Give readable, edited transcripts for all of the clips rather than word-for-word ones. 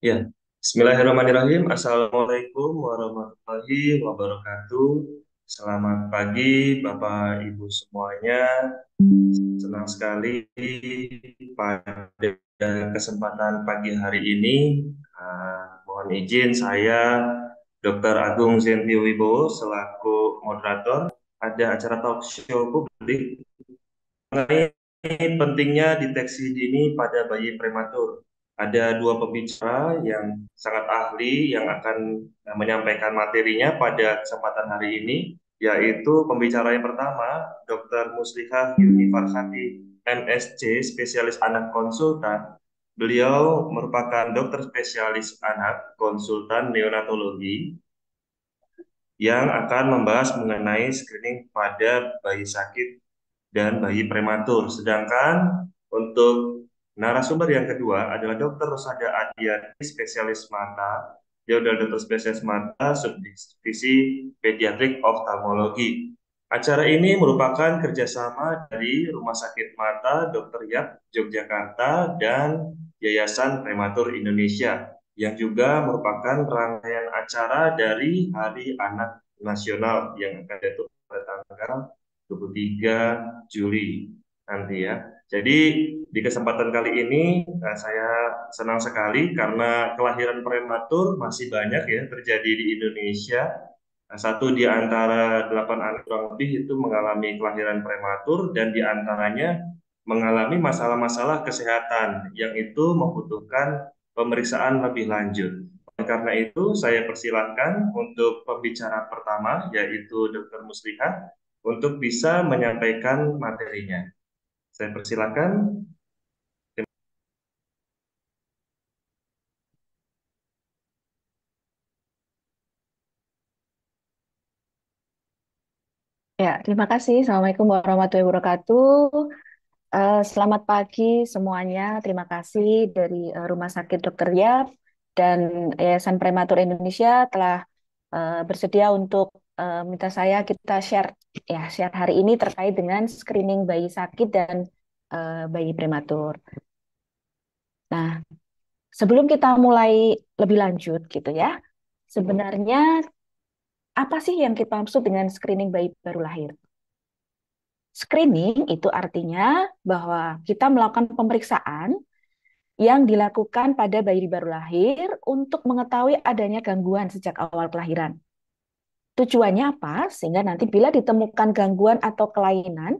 Ya, Bismillahirrahmanirrahim. Assalamualaikum warahmatullahi wabarakatuh. Selamat pagi, Bapak Ibu semuanya. Senang sekali pada kesempatan pagi hari ini. Mohon izin saya, Dr. Agung Zenti Wibowo, selaku moderator ada acara talk show publik mengenai pentingnya deteksi dini pada bayi prematur. Ada dua pembicara yang sangat ahli yang akan menyampaikan materinya pada kesempatan hari ini, yaitu pembicara yang pertama, Dr. Muslihah Yuni Farsati, MSc, spesialis anak konsultan. Beliau merupakan dokter spesialis anak konsultan neonatologi yang akan membahas mengenai screening pada bayi sakit dan bayi prematur. Sedangkan untuk narasumber yang kedua adalah Dr. Rosada Adiani, spesialis mata. Dia adalah dokter spesialis mata, subdivisi pediatrik oftalmologi. Acara ini merupakan kerjasama dari Rumah Sakit Mata Dr. Yat Yogyakarta dan Yayasan Prematur Indonesia, yang juga merupakan rangkaian acara dari Hari Anak Nasional yang akan jatuh pada tanggal 23 Juli nanti ya. Jadi di kesempatan kali ini saya senang sekali karena kelahiran prematur masih banyak ya terjadi di Indonesia. Satu di antara 8 anak kurang lebih itu mengalami kelahiran prematur dan di antaranya mengalami masalah-masalah kesehatan yang itu membutuhkan pemeriksaan lebih lanjut. Karena itu saya persilahkan untuk pembicara pertama yaitu Dr. Muslihat untuk bisa menyampaikan materinya. Saya persilakan. Ya, terima kasih. Assalamualaikum warahmatullahi wabarakatuh. Selamat pagi semuanya. Terima kasih dari Rumah Sakit Dr. Yap dan Yayasan Prematur Indonesia telah bersedia untuk minta saya kita share hari ini terkait dengan screening bayi sakit dan bayi prematur. Nah, sebelum kita mulai lebih lanjut gitu ya, sebenarnya apa sih yang kita maksud dengan screening bayi baru lahir? Screening itu artinya bahwa kita melakukan pemeriksaan yang dilakukan pada bayi baru lahir untuk mengetahui adanya gangguan sejak awal kelahiran. Tujuannya apa? Sehingga nanti bila ditemukan gangguan atau kelainan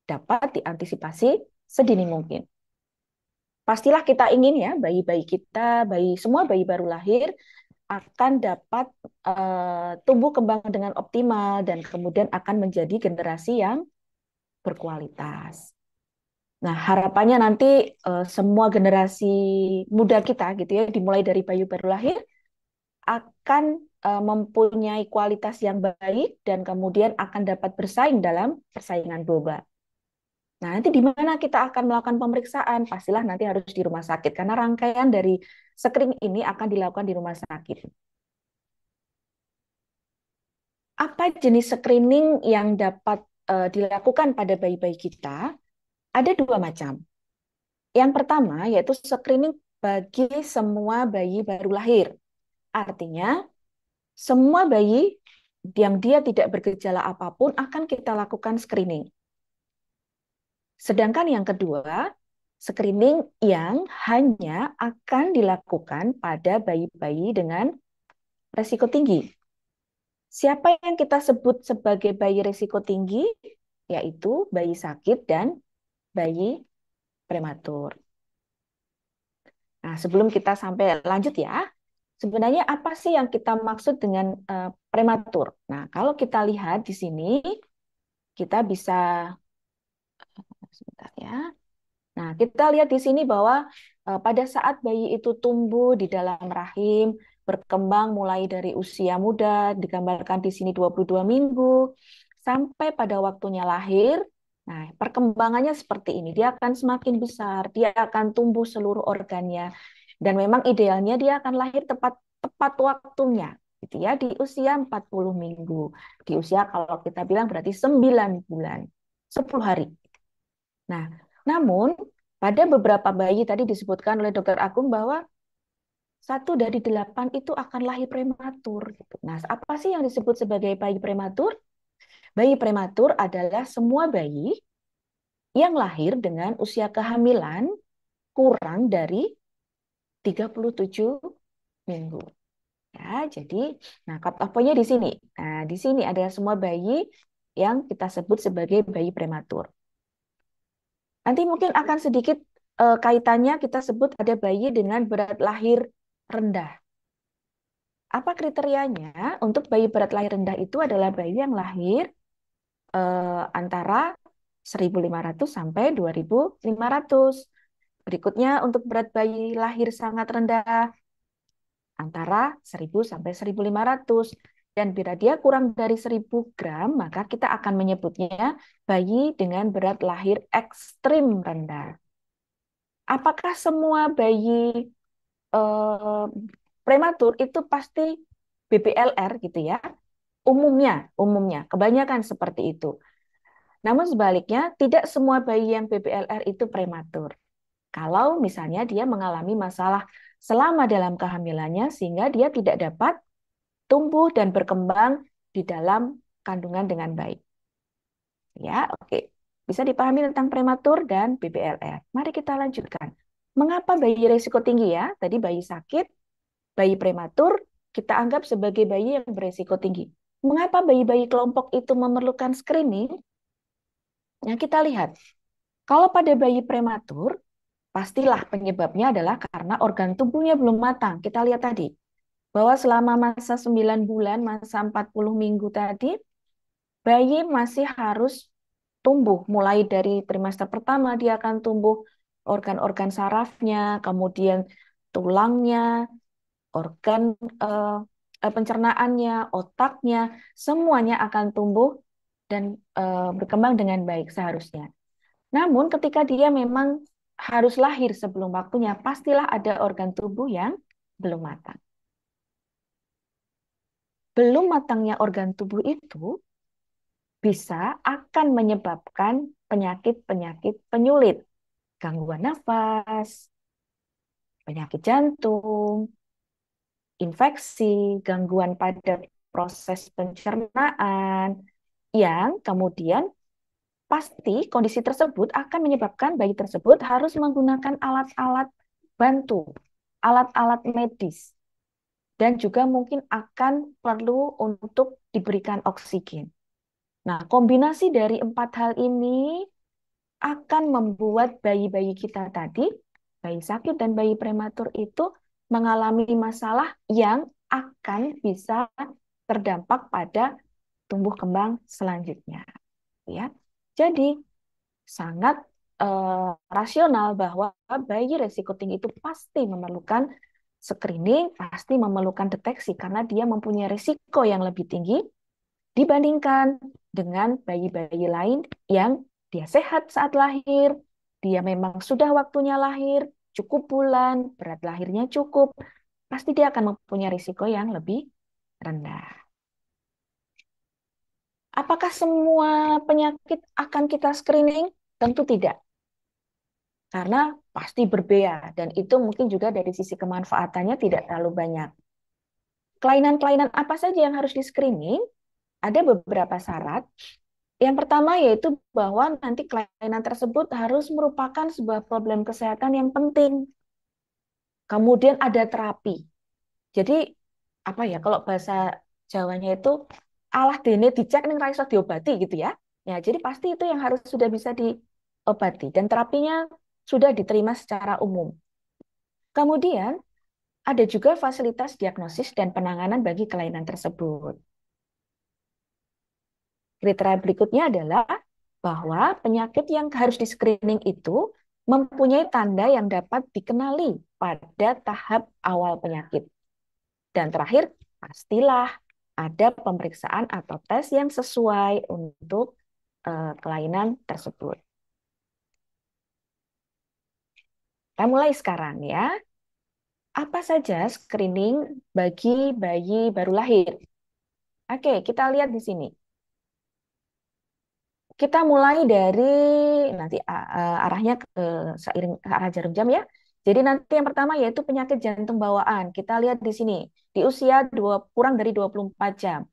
dapat diantisipasi sedini mungkin. Pastilah kita ingin ya bayi-bayi kita, semua bayi baru lahir akan dapat tumbuh kembang dengan optimal dan kemudian akan menjadi generasi yang berkualitas. Nah, harapannya nanti semua generasi muda kita gitu ya, dimulai dari bayi baru lahir, akan mempunyai kualitas yang baik dan kemudian akan dapat bersaing dalam persaingan global. Nah, nanti di mana kita akan melakukan pemeriksaan? Pastilah nanti harus di rumah sakit, karena rangkaian dari screening ini akan dilakukan di rumah sakit. Apa jenis screening yang dapat dilakukan pada bayi-bayi kita? Ada dua macam. Yang pertama yaitu screening bagi semua bayi baru lahir. Artinya, semua bayi yang dia tidak bergejala apapun akan kita lakukan screening. Sedangkan yang kedua, screening yang hanya akan dilakukan pada bayi-bayi dengan resiko tinggi. Siapa yang kita sebut sebagai bayi risiko tinggi? Yaitu bayi sakit dan bayi prematur. Nah, sebelum kita sampai lanjut ya, sebenarnya apa sih yang kita maksud dengan prematur? Nah, kalau kita lihat di sini, kita bisa sebentar ya. Nah, kita lihat di sini bahwa pada saat bayi itu tumbuh di dalam rahim, berkembang mulai dari usia muda, digambarkan di sini 22 minggu, sampai pada waktunya lahir. Nah, perkembangannya seperti ini. Dia akan semakin besar, dia akan tumbuh seluruh organnya. Dan memang idealnya dia akan lahir tepat tepat waktunya, gitu ya, di usia 40 minggu. Di usia kalau kita bilang berarti 9 bulan, 10 hari. Nah, namun pada beberapa bayi tadi disebutkan oleh Dokter Agung bahwa 1 dari 8 itu akan lahir prematur, gitu. Nah, apa sih yang disebut sebagai bayi prematur? Bayi prematur adalah semua bayi yang lahir dengan usia kehamilan kurang dari 37 minggu. Ya, jadi, nah, cut off point-nya di sini. Nah, di sini ada semua bayi yang kita sebut sebagai bayi prematur. Nanti mungkin akan sedikit kaitannya kita sebut ada bayi dengan berat lahir rendah. Apa kriterianya? Untuk bayi berat lahir rendah itu adalah bayi yang lahir antara 1.500 sampai 2.500. Berikutnya untuk berat bayi lahir sangat rendah antara 1.000 sampai 1.500. Dan bila dia kurang dari 1.000 gram, maka kita akan menyebutnya bayi dengan berat lahir ekstrim rendah. Apakah semua bayi eh, prematur itu pasti BPLR gitu ya? Umumnya, kebanyakan seperti itu. Namun sebaliknya, tidak semua bayi yang BPLR itu prematur. Kalau misalnya dia mengalami masalah selama dalam kehamilannya sehingga dia tidak dapat tumbuh dan berkembang di dalam kandungan dengan baik. Ya, oke. Bisa dipahami tentang prematur dan BPLR. Mari kita lanjutkan. Mengapa bayi risiko tinggi ya? Tadi bayi sakit, bayi prematur kita anggap sebagai bayi yang berisiko tinggi. Mengapa bayi-bayi kelompok itu memerlukan screening? Ya, kita lihat. Kalau pada bayi prematur, pastilah penyebabnya adalah karena organ tubuhnya belum matang. Kita lihat tadi, bahwa selama masa 9 bulan, masa 40 minggu tadi, bayi masih harus tumbuh. Mulai dari trimester pertama, dia akan tumbuh organ-organ sarafnya, kemudian tulangnya, organ pencernaannya, otaknya, semuanya akan tumbuh dan berkembang dengan baik seharusnya. Namun ketika dia memang harus lahir sebelum waktunya, pastilah ada organ tubuh yang belum matang. Belum matangnya organ tubuh itu bisa akan menyebabkan penyakit-penyakit penyulit, gangguan nafas, penyakit jantung, infeksi, gangguan pada proses pencernaan, yang kemudian pasti kondisi tersebut akan menyebabkan bayi tersebut harus menggunakan alat-alat bantu, alat-alat medis, dan juga mungkin akan perlu untuk diberikan oksigen. Nah, kombinasi dari 4 hal ini akan membuat bayi-bayi kita tadi, bayi sakit dan bayi prematur itu mengalami masalah yang akan bisa terdampak pada tumbuh kembang selanjutnya. Ya, jadi sangat rasional bahwa bayi resiko tinggi itu pasti memerlukan screening, pasti memerlukan deteksi karena dia mempunyai risiko yang lebih tinggi dibandingkan dengan bayi-bayi lain yang dia sehat saat lahir, dia memang sudah waktunya lahir, cukup bulan, berat lahirnya cukup, pasti dia akan mempunyai risiko yang lebih rendah. Apakah semua penyakit akan kita screening? Tentu tidak, karena pasti berbeda, dan itu mungkin juga dari sisi kemanfaatannya tidak terlalu banyak. Kelainan-kelainan apa saja yang harus di-screening? Ada beberapa syarat. Yang pertama yaitu bahwa nanti kelainan tersebut harus merupakan sebuah problem kesehatan yang penting. Kemudian ada terapi. Jadi apa ya kalau bahasa Jawanya itu alah dene dicek ning ra iso diobati gitu ya. Ya, jadi pasti itu yang harus sudah bisa diobati dan terapinya sudah diterima secara umum. Kemudian ada juga fasilitas diagnosis dan penanganan bagi kelainan tersebut. Kriteria berikutnya adalah bahwa penyakit yang harus di-screening itu mempunyai tanda yang dapat dikenali pada tahap awal penyakit. Dan terakhir, pastilah ada pemeriksaan atau tes yang sesuai untuk kelainan tersebut. Kita mulai sekarang ya. Apa saja screening bagi bayi baru lahir? Oke, kita lihat di sini. Kita mulai dari nanti arahnya ke seiring ke arah jarum jam ya. Jadi nanti yang pertama yaitu penyakit jantung bawaan. Kita lihat di sini, di usia kurang dari 24 jam.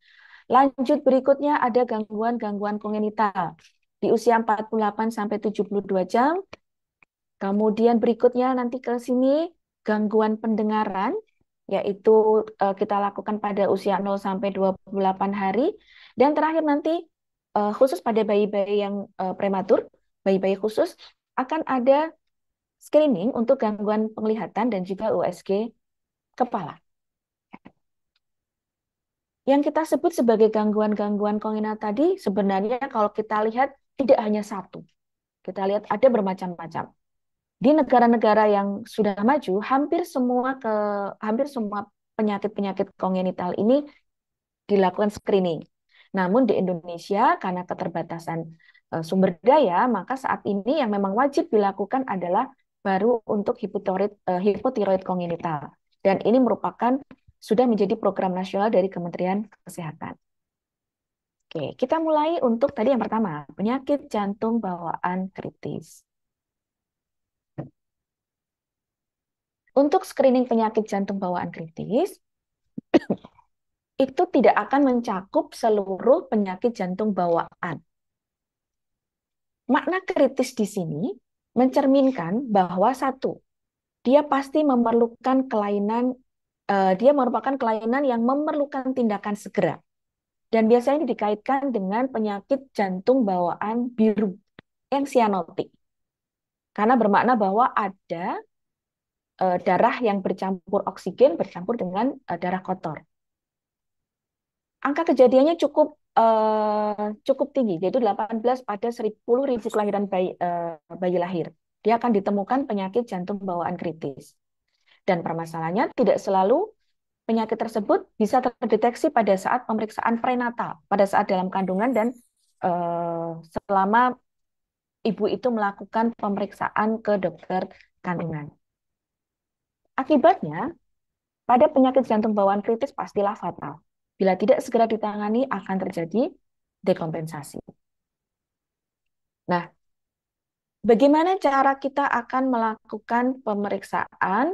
Lanjut berikutnya ada gangguan-gangguan kongenital. Di usia 48 sampai 72 jam. Kemudian berikutnya nanti ke sini gangguan pendengaran, yaitu kita lakukan pada usia 0 sampai 28 hari. Dan terakhir nanti khusus pada bayi-bayi yang prematur, bayi-bayi khusus, akan ada screening untuk gangguan penglihatan dan juga USG kepala. Yang kita sebut sebagai gangguan-gangguan kongenital tadi sebenarnya kalau kita lihat tidak hanya satu. Kita lihat ada bermacam-macam. Di negara-negara yang sudah maju, hampir semua penyakit-penyakit kongenital ini dilakukan screening. Namun di Indonesia karena keterbatasan sumber daya, maka saat ini yang memang wajib dilakukan adalah baru untuk hipotiroid kongenital. Dan ini merupakan sudah menjadi program nasional dari Kementerian Kesehatan. Oke, kita mulai untuk tadi yang pertama, penyakit jantung bawaan kritis. Untuk screening penyakit jantung bawaan kritis, itu tidak akan mencakup seluruh penyakit jantung bawaan. Makna kritis di sini mencerminkan bahwa satu, dia pasti memerlukan kelainan, dia merupakan kelainan yang memerlukan tindakan segera. Dan biasanya ini dikaitkan dengan penyakit jantung bawaan biru yang sianotik. Karena bermakna bahwa ada darah yang bercampur oksigen bercampur dengan darah kotor. Angka kejadiannya cukup tinggi, yaitu 18 pada 10.000 kelahiran bayi lahir. Dia akan ditemukan penyakit jantung bawaan kritis. Dan permasalahannya tidak selalu penyakit tersebut bisa terdeteksi pada saat pemeriksaan prenatal, pada saat dalam kandungan dan selama ibu itu melakukan pemeriksaan ke dokter kandungan. Akibatnya, pada penyakit jantung bawaan kritis pastilah fatal. Bila tidak segera ditangani akan terjadi dekompensasi. Nah, bagaimana cara kita akan melakukan pemeriksaan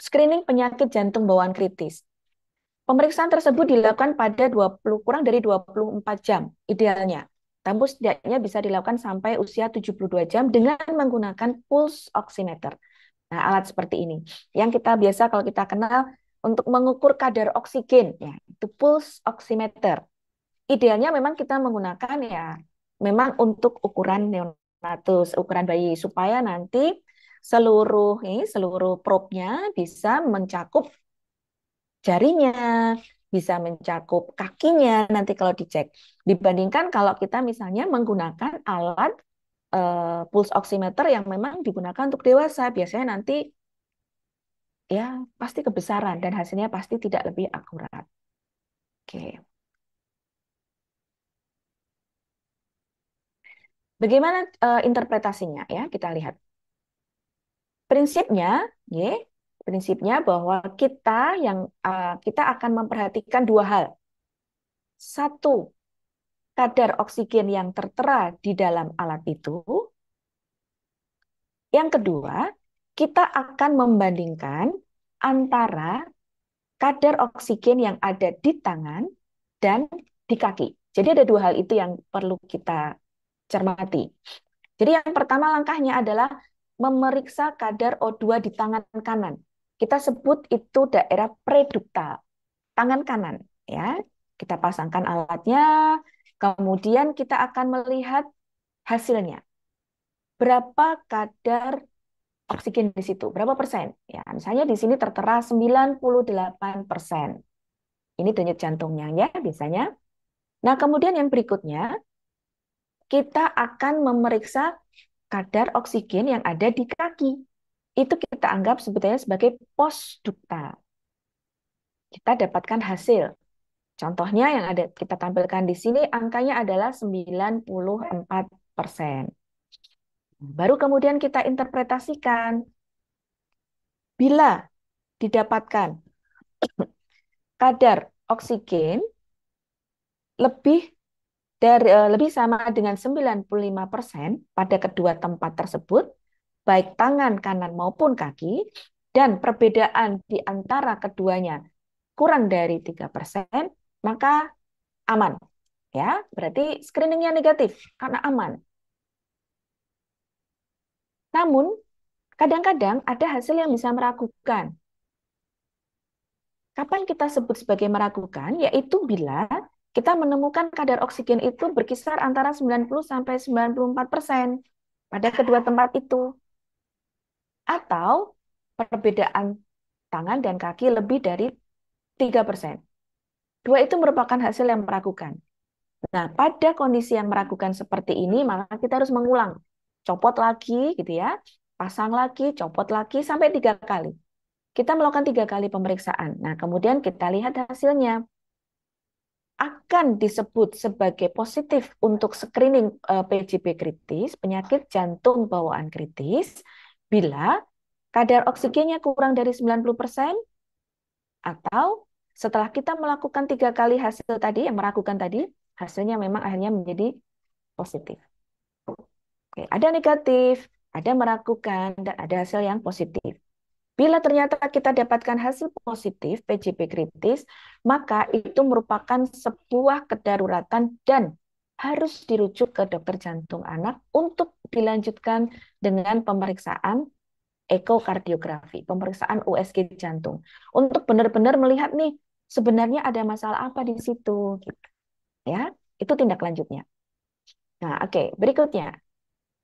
screening penyakit jantung bawaan kritis? Pemeriksaan tersebut dilakukan pada kurang dari 24 jam idealnya. Tapi setidaknya bisa dilakukan sampai usia 72 jam dengan menggunakan pulse oximeter. Nah, alat seperti ini yang kita biasa kalau kita kenal untuk mengukur kadar oksigen, ya, itu pulse oximeter. Idealnya memang kita menggunakan ya memang untuk ukuran neonatus, ukuran bayi supaya nanti seluruh probe-nya bisa mencakup jarinya, bisa mencakup kakinya nanti kalau dicek. Dibandingkan kalau kita misalnya menggunakan alat pulse oximeter yang memang digunakan untuk dewasa, biasanya nanti ya pasti kebesaran dan hasilnya pasti tidak lebih akurat. Oke. Bagaimana interpretasinya ya? Kita lihat. Prinsipnya, ya, prinsipnya bahwa kita akan memperhatikan dua hal. Satu, kadar oksigen yang tertera di dalam alat itu. Yang kedua, kita akan membandingkan antara kadar oksigen yang ada di tangan dan di kaki. Jadi ada dua hal itu yang perlu kita cermati. Jadi yang pertama langkahnya adalah memeriksa kadar O2 di tangan kanan. Kita sebut itu daerah preduktal, tangan kanan. Ya, kita pasangkan alatnya, kemudian kita akan melihat hasilnya. Berapa kadar oksigen di situ? Berapa persen? Ya, misalnya di sini tertera 98%. Ini denyut jantungnya ya biasanya. Nah, kemudian yang berikutnya, kita akan memeriksa kadar oksigen yang ada di kaki. Itu kita anggap sebetulnya sebagai postduktal. Kita dapatkan hasil. Contohnya yang ada kita tampilkan di sini angkanya adalah 94%. Baru kemudian kita interpretasikan. Bila didapatkan kadar oksigen lebih lebih sama dengan 95% pada kedua tempat tersebut, baik tangan kanan maupun kaki, dan perbedaan di antara keduanya kurang dari 3%, maka aman. Ya, berarti screeningnya negatif karena aman. Namun, kadang-kadang ada hasil yang bisa meragukan. Kapan kita sebut sebagai meragukan? Yaitu bila kita menemukan kadar oksigen itu berkisar antara 90 sampai 94% pada kedua tempat itu. Atau perbedaan tangan dan kaki lebih dari 3%. Dua itu merupakan hasil yang meragukan. Nah, pada kondisi yang meragukan seperti ini, maka kita harus mengulang. Copot lagi, gitu ya. Pasang lagi, copot lagi, sampai 3 kali. Kita melakukan 3 kali pemeriksaan. Nah, kemudian kita lihat hasilnya. Akan disebut sebagai positif untuk screening PJB kritis, penyakit jantung bawaan kritis, bila kadar oksigennya kurang dari 90%, atau setelah kita melakukan 3 kali hasil tadi, yang meragukan tadi, hasilnya memang akhirnya menjadi positif. Oke, ada negatif, ada meragukan, dan ada hasil yang positif. Bila ternyata kita dapatkan hasil positif PJB kritis, maka itu merupakan sebuah kedaruratan dan harus dirujuk ke dokter jantung anak untuk dilanjutkan dengan pemeriksaan ekokardiografi, pemeriksaan USG jantung, untuk benar-benar melihat nih sebenarnya ada masalah apa di situ, gitu. Ya, itu tindak lanjutnya. Nah, oke, berikutnya.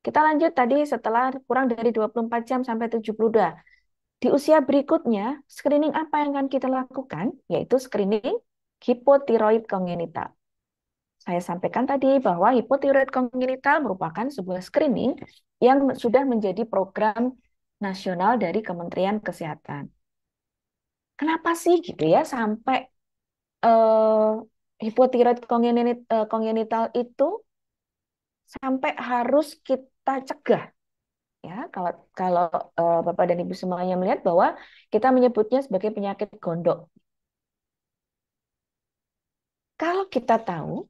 Kita lanjut tadi setelah kurang dari 24 jam sampai 72. Di usia berikutnya, screening apa yang akan kita lakukan? Yaitu screening hipotiroid kongenital. Saya sampaikan tadi bahwa hipotiroid kongenital merupakan sebuah screening yang sudah menjadi program nasional dari Kementerian Kesehatan. Kenapa sih gitu ya sampai eh, hipotiroid kongenital itu sampai harus kita cegah? Ya, kalau kalau Bapak dan Ibu semuanya melihat bahwa kita menyebutnya sebagai penyakit gondok. Kalau kita tahu,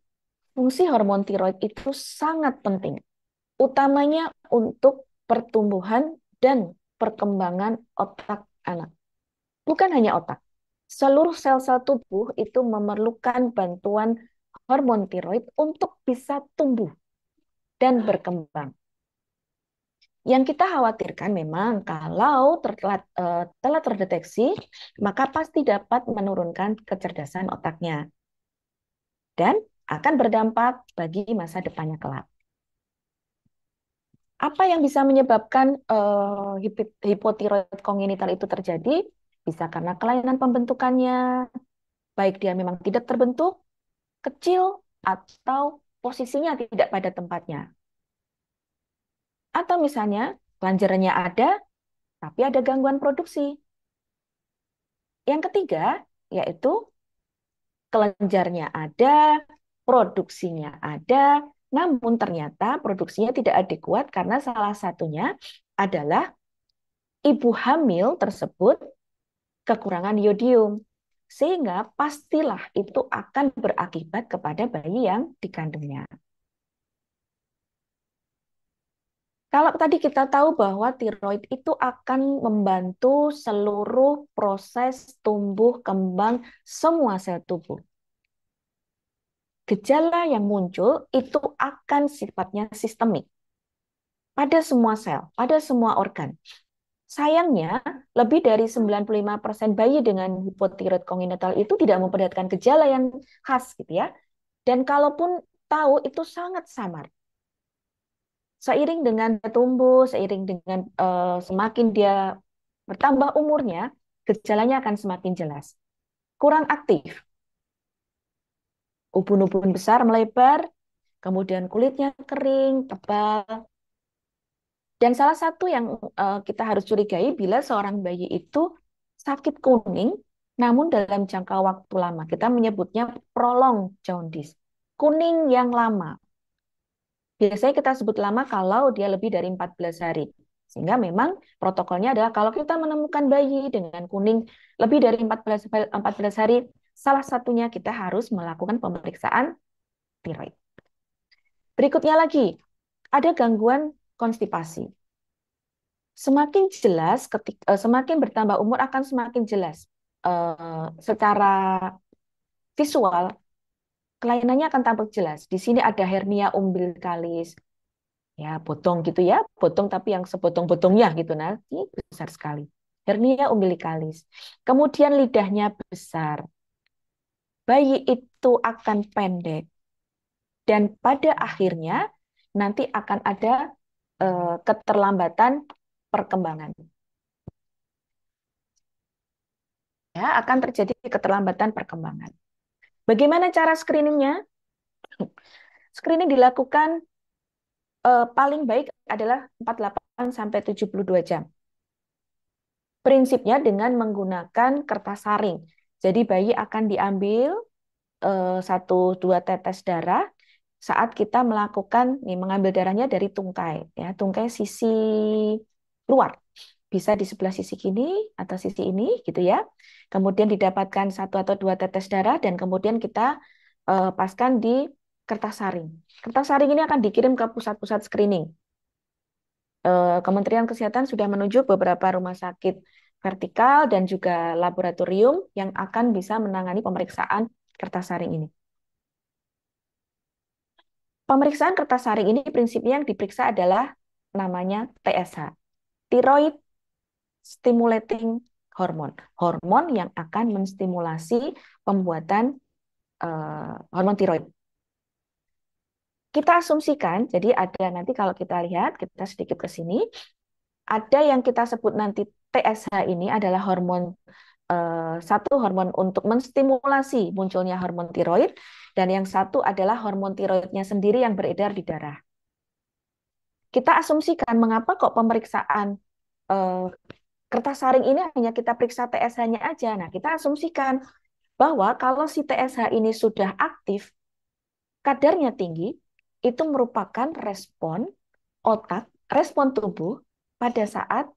fungsi hormon tiroid itu sangat penting, utamanya untuk pertumbuhan dan perkembangan otak anak. Bukan hanya otak. Seluruh sel-sel tubuh itu memerlukan bantuan hormon tiroid untuk bisa tumbuh dan berkembang. Yang kita khawatirkan memang kalau telah terdeteksi, maka pasti dapat menurunkan kecerdasan otaknya dan akan berdampak bagi masa depannya kelak. Apa yang bisa menyebabkan hipotiroid kongenital itu terjadi? Bisa karena kelainan pembentukannya, baik dia memang tidak terbentuk, kecil, atau posisinya tidak pada tempatnya. Atau misalnya kelenjarannya ada, tapi ada gangguan produksi. Yang ketiga, yaitu kelenjarnya ada, produksinya ada, namun ternyata produksinya tidak adekuat karena salah satunya adalah ibu hamil tersebut kekurangan yodium. Sehingga pastilah itu akan berakibat kepada bayi yang dikandungnya. Kalau tadi kita tahu bahwa tiroid itu akan membantu seluruh proses tumbuh kembang semua sel tubuh. Gejala yang muncul itu akan sifatnya sistemik pada semua sel, pada semua organ. Sayangnya, lebih dari 95% bayi dengan hipotiroid kongenital itu tidak memperlihatkan gejala yang khas gitu ya. Dan kalaupun tahu itu sangat samar. Seiring dengan tumbuh, seiring dengan semakin dia bertambah umurnya, gejalanya akan semakin jelas. Kurang aktif, ubun-ubun besar melebar, kemudian kulitnya kering, tebal. Dan salah satu yang kita harus curigai bila seorang bayi itu sakit kuning, namun dalam jangka waktu lama. Kita menyebutnya prolonged jaundice. Kuning yang lama. Biasanya kita sebut lama kalau dia lebih dari 14 hari. Sehingga memang protokolnya adalah kalau kita menemukan bayi dengan kuning lebih dari 14 hari, salah satunya kita harus melakukan pemeriksaan tiroid. Berikutnya lagi, ada gangguan konstipasi. Semakin jelas, semakin bertambah umur akan semakin jelas. Secara visual, kelainannya akan tampak jelas. Di sini ada hernia umbilikalis, ya botong gitu ya, botong tapi yang sebotong-botongnya gitu nanti besar sekali. Hernia umbilikalis. Kemudian lidahnya besar. Bayi itu akan pendek dan pada akhirnya nanti akan ada keterlambatan perkembangan. Ya, akan terjadi keterlambatan perkembangan. Bagaimana cara screeningnya? Screening dilakukan paling baik adalah 48 sampai 72 jam. Prinsipnya dengan menggunakan kertas saring. Jadi bayi akan diambil 1-2 tetes darah saat kita melakukan nih mengambil darahnya dari tungkai ya, tungkai sisi luar. Bisa di sebelah sisi kiri atau sisi ini gitu ya. Kemudian didapatkan 1 atau 2 tetes darah dan kemudian kita paskan di kertas saring. Kertas saring ini akan dikirim ke pusat-pusat screening. Kementerian Kesehatan sudah menunjuk beberapa rumah sakit vertikal dan juga laboratorium yang akan bisa menangani pemeriksaan kertas saring ini. Pemeriksaan kertas saring ini prinsipnya yang diperiksa adalah namanya TSH, Thyroid Stimulating Hormone, hormon yang akan menstimulasi pembuatan hormon tiroid. Kita asumsikan, jadi ada nanti kalau kita lihat, kita sedikit ke sini, ada yang kita sebut nanti TSH ini adalah hormon satu hormon untuk menstimulasi munculnya hormon tiroid dan yang satu adalah hormon tiroidnya sendiri yang beredar di darah. Kita asumsikan mengapa kok pemeriksaan eh, kertas saring ini hanya kita periksa TSH-nya aja. Nah, kita asumsikan bahwa kalau si TSH ini sudah aktif, kadarnya tinggi, itu merupakan respon otak, respon tubuh pada saat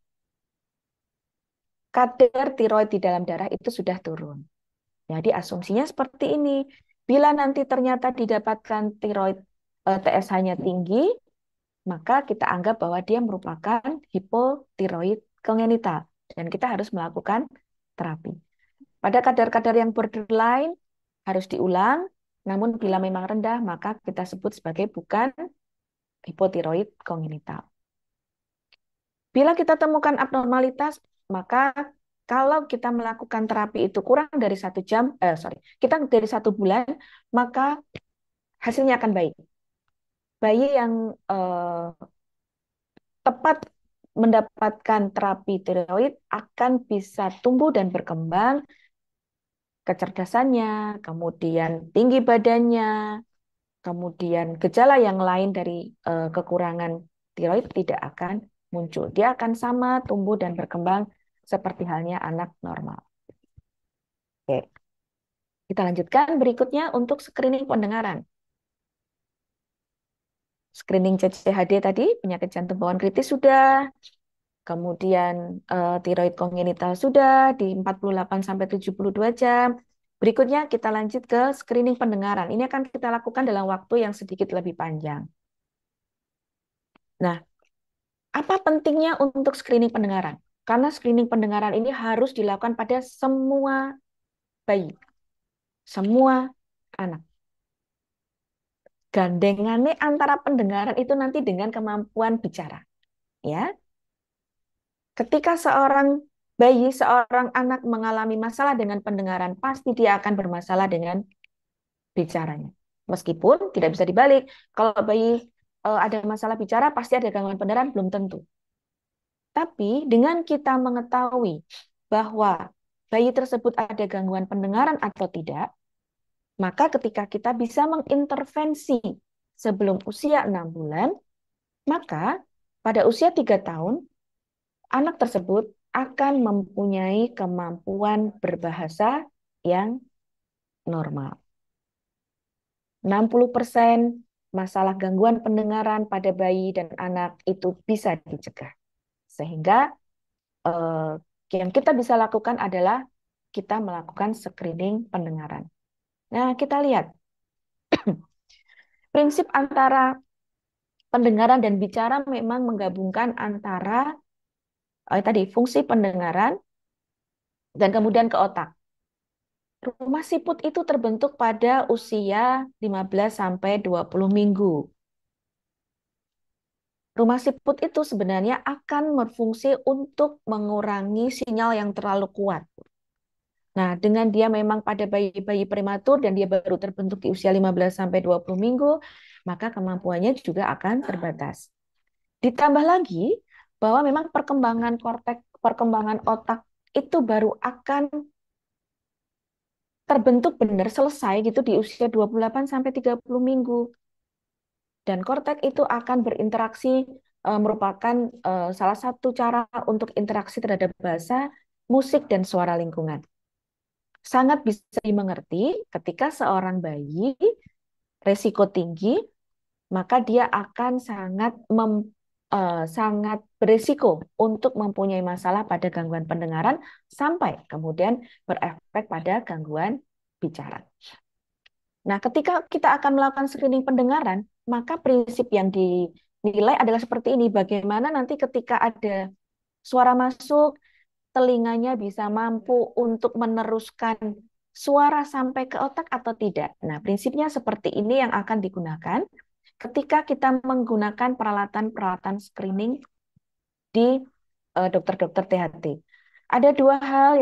kadar tiroid di dalam darah itu sudah turun. Jadi asumsinya seperti ini. Bila nanti ternyata didapatkan tiroid TSH-nya tinggi, maka kita anggap bahwa dia merupakan hipotiroid kongenital dan kita harus melakukan terapi. Pada kadar-kadar yang borderline harus diulang, namun bila memang rendah maka kita sebut sebagai bukan hipotiroid kongenital. Bila kita temukan abnormalitas, maka kalau kita melakukan terapi itu kurang dari 1 jam, kita dari 1 bulan, maka hasilnya akan baik. Bayi yang tepat mendapatkan terapi tiroid akan bisa tumbuh dan berkembang, kecerdasannya, kemudian tinggi badannya, kemudian gejala yang lain dari kekurangan tiroid tidak akan muncul. Dia akan sama tumbuh dan berkembang seperti halnya anak normal. Oke, kita lanjutkan berikutnya untuk screening pendengaran. Screening CCHD tadi, penyakit jantung bawaan kritis sudah, kemudian tiroid kongenital sudah di 48 sampai 72 jam. Berikutnya kita lanjut ke screening pendengaran. Ini akan kita lakukan dalam waktu yang sedikit lebih panjang. Nah, apa pentingnya untuk screening pendengaran? Karena screening pendengaran ini harus dilakukan pada semua bayi, semua anak. Gandengannya antara pendengaran itu nanti dengan kemampuan bicara. Ya, ketika seorang bayi, seorang anak mengalami masalah dengan pendengaran, pasti dia akan bermasalah dengan bicaranya. Meskipun tidak bisa dibalik, kalau bayi ada masalah bicara, pasti ada gangguan pendengaran, belum tentu. Tapi dengan kita mengetahui bahwa bayi tersebut ada gangguan pendengaran atau tidak, maka ketika kita bisa mengintervensi sebelum usia 6 bulan, maka pada usia 3 tahun, anak tersebut akan mempunyai kemampuan berbahasa yang normal. 60% masalah gangguan pendengaran pada bayi dan anak itu bisa dicegah. Sehingga eh, yang kita bisa lakukan adalah kita melakukan screening pendengaran. Nah, kita lihat prinsip antara pendengaran dan bicara memang menggabungkan antara tadi fungsi pendengaran dan kemudian ke otak. Rumah siput itu terbentuk pada usia 15 sampai 20 minggu. Rumah siput itu sebenarnya akan berfungsi untuk mengurangi sinyal yang terlalu kuat. Nah, dengan dia memang pada bayi-bayi prematur dan dia baru terbentuk di usia 15 sampai 20 minggu, maka kemampuannya juga akan terbatas. Ditambah lagi bahwa memang perkembangan korteks, perkembangan otak itu baru akan terbentuk benar selesai gitu di usia 28 sampai 30 minggu. Dan korteks itu akan berinteraksi merupakan salah satu cara untuk interaksi terhadap bahasa, musik, dan suara lingkungan. Sangat bisa dimengerti ketika seorang bayi resiko tinggi, maka dia akan sangat berisiko untuk mempunyai masalah pada gangguan pendengaran sampai kemudian berefek pada gangguan bicara. Nah, ketika kita akan melakukan screening pendengaran, maka prinsip yang dinilai adalah seperti ini. Bagaimana nanti ketika ada suara masuk, telinganya bisa mampu untuk meneruskan suara sampai ke otak atau tidak. Nah, prinsipnya seperti ini yang akan digunakan ketika kita menggunakan peralatan-peralatan screening di dokter-dokter THT. Ada dua hal,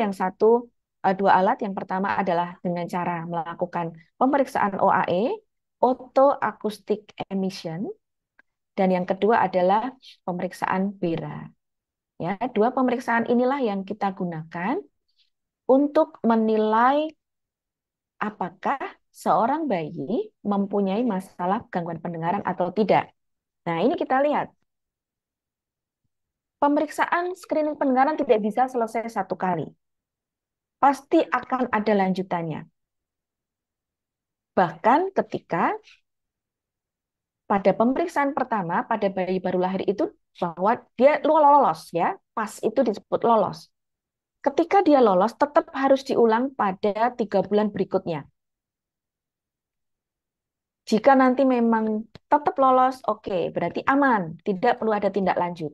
dua alat. Yang pertama adalah dengan cara melakukan pemeriksaan OAE, Auto Acoustic Emission, dan yang kedua adalah pemeriksaan BERA. Ya, dua pemeriksaan inilah yang kita gunakan untuk menilai apakah seorang bayi mempunyai masalah gangguan pendengaran atau tidak. Nah, ini kita lihat. Pemeriksaan screening pendengaran tidak bisa selesai satu kali. Pasti akan ada lanjutannya. Bahkan ketika pada pemeriksaan pertama, pada bayi baru lahir itu, bahwa dia lolos, ya, pas itu disebut lolos. Ketika dia lolos, tetap harus diulang pada 3 bulan berikutnya. Jika nanti memang tetap lolos, oke, berarti aman, tidak perlu ada tindak lanjut.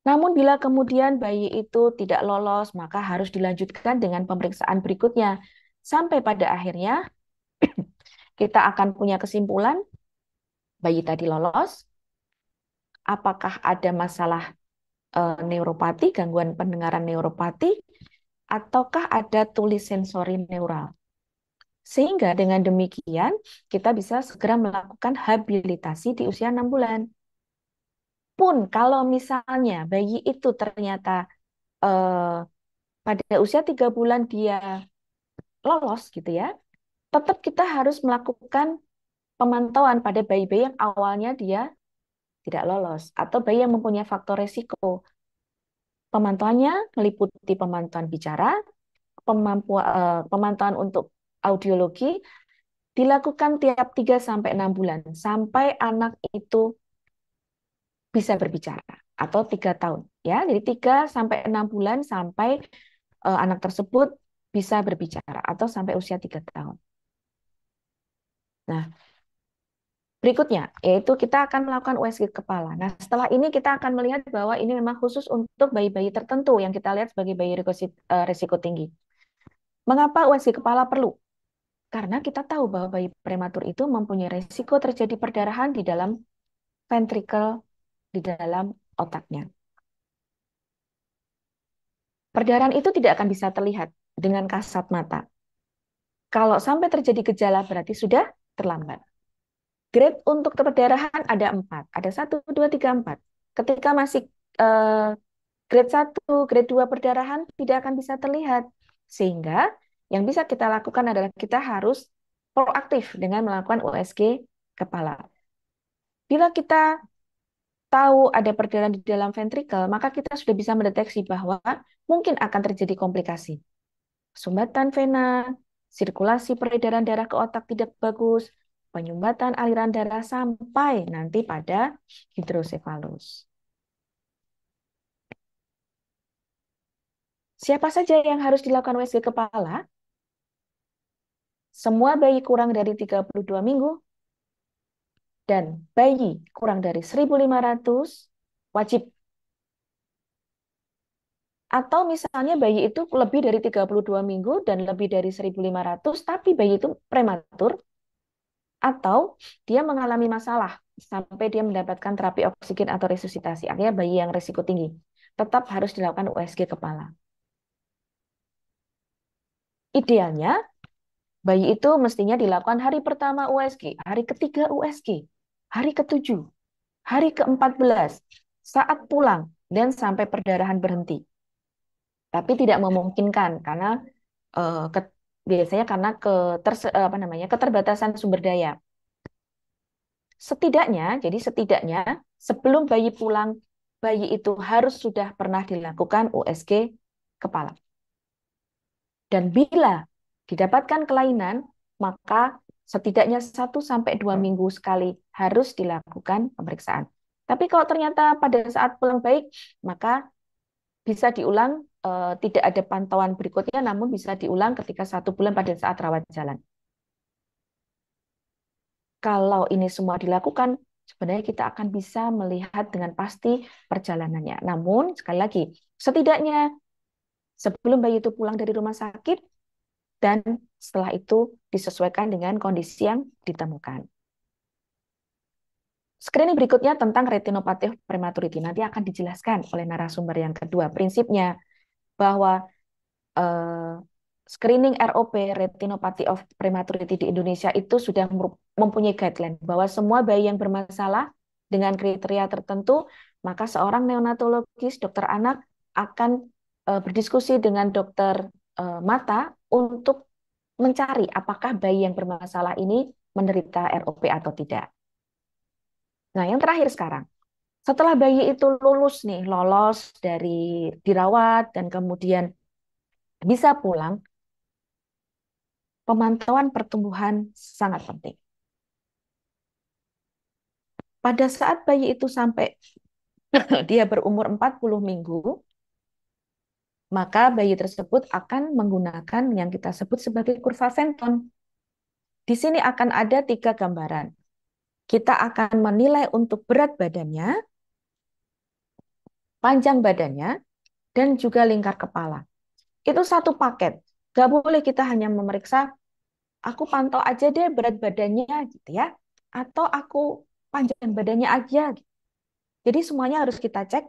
Namun bila kemudian bayi itu tidak lolos, maka harus dilanjutkan dengan pemeriksaan berikutnya. Sampai pada akhirnya kita akan punya kesimpulan, bayi tadi lolos, apakah ada masalah neuropati, gangguan pendengaran neuropati, ataukah ada tuli sensori neural. Sehingga dengan demikian kita bisa segera melakukan habilitasi di usia 6 bulan. Pun kalau misalnya bayi itu ternyata eh, pada usia 3 bulan dia lolos gitu ya, tetap kita harus melakukan pemantauan pada bayi-bayi yang awalnya dia tidak lolos atau bayi yang mempunyai faktor resiko. Pemantauannya meliputi pemantauan bicara, pemantauan untuk audiologi dilakukan tiap 3 sampai 6 bulan sampai anak itu bisa berbicara atau 3 tahun ya. Jadi 3 sampai 6 bulan sampai anak tersebut bisa berbicara atau sampai usia 3 tahun. Nah, berikutnya yaitu kita akan melakukan USG kepala. Nah, setelah ini kita akan melihat bahwa ini memang khusus untuk bayi-bayi tertentu yang kita lihat sebagai bayi risiko tinggi. Mengapa USG kepala perlu? Karena kita tahu bahwa bayi prematur itu mempunyai risiko terjadi perdarahan di dalam ventrikel, di dalam otaknya. Perdarahan itu tidak akan bisa terlihat dengan kasat mata. Kalau sampai terjadi gejala berarti sudah terlambat. Grade untuk perdarahan ada 4. Ada 1, 2, 3, 4. Ketika masih grade 1, grade 2 perdarahan tidak akan bisa terlihat. Sehingga yang bisa kita lakukan adalah kita harus proaktif dengan melakukan USG kepala. Bila kita tahu ada perdarahan di dalam ventrikel, maka kita sudah bisa mendeteksi bahwa mungkin akan terjadi komplikasi. Sumbatan vena, sirkulasi peredaran darah ke otak tidak bagus, penyumbatan aliran darah sampai nanti pada hidrosefalus. Siapa saja yang harus dilakukan USG kepala? Semua bayi kurang dari 32 minggu dan bayi kurang dari 1.500 wajib Atau misalnya bayi itu lebih dari 32 minggu dan lebih dari 1.500, tapi bayi itu prematur, atau dia mengalami masalah sampai dia mendapatkan terapi oksigen atau resusitasi. Artinya bayi yang risiko tinggi. Tetap harus dilakukan USG kepala. Idealnya, bayi itu mestinya dilakukan hari pertama USG, hari ketiga USG, hari ketujuh, hari ke-14, saat pulang, dan sampai perdarahan berhenti. Tapi tidak memungkinkan karena biasanya karena keterbatasan sumber daya. Setidaknya sebelum bayi pulang, bayi itu harus sudah pernah dilakukan USG kepala. Dan bila didapatkan kelainan, maka setidaknya 1 sampai 2 minggu sekali harus dilakukan pemeriksaan. Tapi kalau ternyata pada saat pulang baik, maka bisa diulang, tidak ada pantauan berikutnya, namun bisa diulang ketika 1 bulan pada saat rawat jalan. Kalau ini semua dilakukan, sebenarnya kita akan bisa melihat dengan pasti perjalanannya. Namun, sekali lagi, setidaknya sebelum bayi itu pulang dari rumah sakit, dan setelah itu disesuaikan dengan kondisi yang ditemukan. Screening berikutnya tentang retinopathy prematurity. Nanti akan dijelaskan oleh narasumber yang kedua. Prinsipnya bahwa screening ROP, retinopathy of prematurity di Indonesia itu sudah mempunyai guideline bahwa semua bayi yang bermasalah dengan kriteria tertentu, maka seorang neonatologis, dokter anak akan berdiskusi dengan dokter mata untuk mencari apakah bayi yang bermasalah ini menderita ROP atau tidak. Nah, yang terakhir sekarang, setelah bayi itu lolos dari dirawat dan kemudian bisa pulang, pemantauan pertumbuhan sangat penting. Pada saat bayi itu sampai dia berumur 40 minggu, maka bayi tersebut akan menggunakan yang kita sebut sebagai kurva Fenton. Di sini akan ada 3 gambaran. Kita akan menilai untuk berat badannya, panjang badannya, dan juga lingkar kepala. Itu satu paket. Gak boleh kita hanya memeriksa, aku pantau aja deh berat badannya gitu ya. Atau aku panjang badannya aja. Jadi semuanya harus kita cek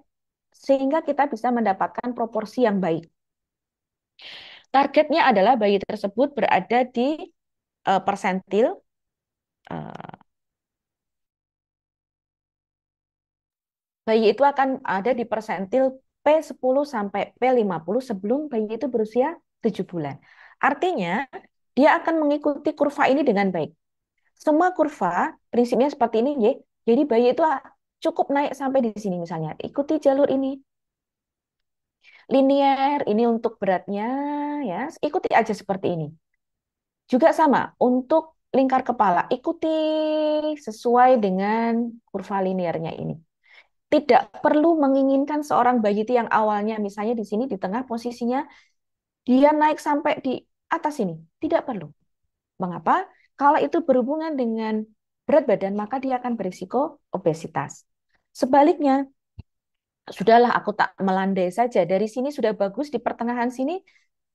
sehingga kita bisa mendapatkan proporsi yang baik. Targetnya adalah bayi tersebut berada di persentil uh, bayi itu akan ada di persentil P10 sampai P50 sebelum bayi itu berusia 7 bulan. Artinya, dia akan mengikuti kurva ini dengan baik. Semua kurva prinsipnya seperti ini, ya. Jadi bayi itu cukup naik sampai di sini misalnya. Ikuti jalur ini. Linier, ini untuk beratnya, ya. Ikuti aja seperti ini. Juga sama, untuk lingkar kepala, ikuti sesuai dengan kurva liniernya ini. Tidak perlu menginginkan seorang bayi itu yang awalnya misalnya di sini di tengah posisinya dia naik sampai di atas ini. Tidak perlu. Mengapa? Kalau itu berhubungan dengan berat badan, maka dia akan berisiko obesitas. Sebaliknya, sudahlah aku tak melandai saja. Dari sini sudah bagus, di pertengahan sini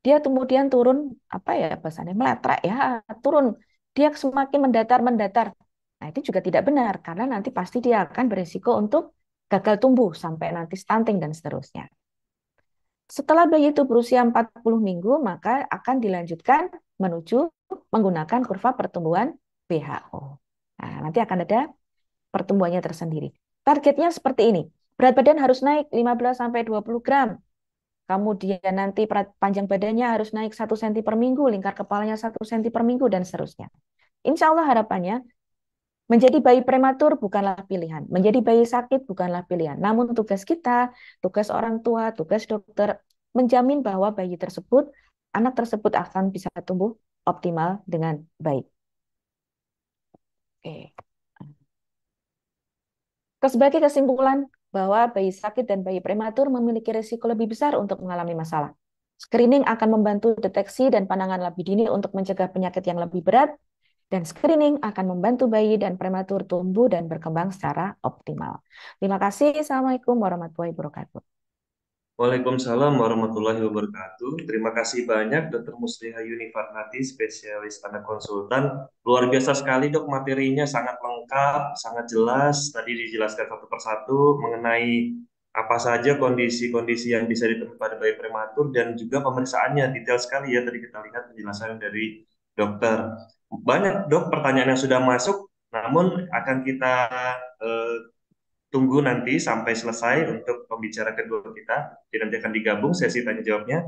dia kemudian turun, apa ya bahasanya, meletrek ya, turun. Dia semakin mendatar. Nah, itu juga tidak benar, karena nanti pasti dia akan berisiko untuk gagal tumbuh sampai nanti stunting dan seterusnya. Setelah bayi itu berusia 40 minggu, maka akan dilanjutkan menuju menggunakan kurva pertumbuhan WHO. Nah, nanti akan ada pertumbuhannya tersendiri. Targetnya seperti ini. Berat badan harus naik 15-20 gram. Kemudian nanti panjang badannya harus naik 1 cm per minggu, lingkar kepalanya 1 cm per minggu, dan seterusnya. Insya Allah harapannya menjadi bayi prematur bukanlah pilihan. Menjadi bayi sakit bukanlah pilihan. Namun tugas kita, tugas orang tua, tugas dokter, menjamin bahwa bayi tersebut, anak tersebut akan bisa tumbuh optimal dengan baik. Oke. Sebagai kesimpulan, bahwa bayi sakit dan bayi prematur memiliki risiko lebih besar untuk mengalami masalah. Screening akan membantu deteksi dan penanganan lebih dini untuk mencegah penyakit yang lebih berat, dan screening akan membantu bayi dan prematur tumbuh dan berkembang secara optimal. Terima kasih. Assalamualaikum warahmatullahi wabarakatuh. Waalaikumsalam warahmatullahi wabarakatuh. Terima kasih banyak Dr. Musliha Yuni Farhati, spesialis anak konsultan. Luar biasa sekali dok, materinya sangat lengkap, sangat jelas. Tadi dijelaskan satu persatu mengenai apa saja kondisi-kondisi yang bisa ditemui pada bayi prematur dan juga pemeriksaannya detail sekali ya. Tadi kita lihat penjelasan dari dokter. Banyak dok pertanyaan yang sudah masuk, namun akan kita eh, tunggu nanti sampai selesai untuk pembicara kedua kita. Jadi nanti akan digabung sesi tanya jawabnya.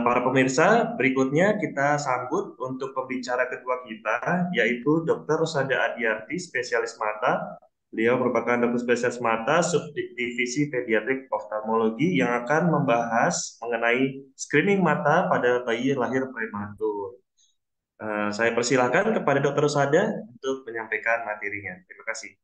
Para pemirsa, berikutnya kita sambut untuk pembicara kedua kita, yaitu Dr. Rusada Adiarti, spesialis mata. Beliau merupakan dokter spesialis mata subdivisi pediatrik oftalmologi yang akan membahas mengenai screening mata pada bayi lahir prematur. Saya persilahkan kepada Dr. Rusada untuk menyampaikan materinya. Terima kasih.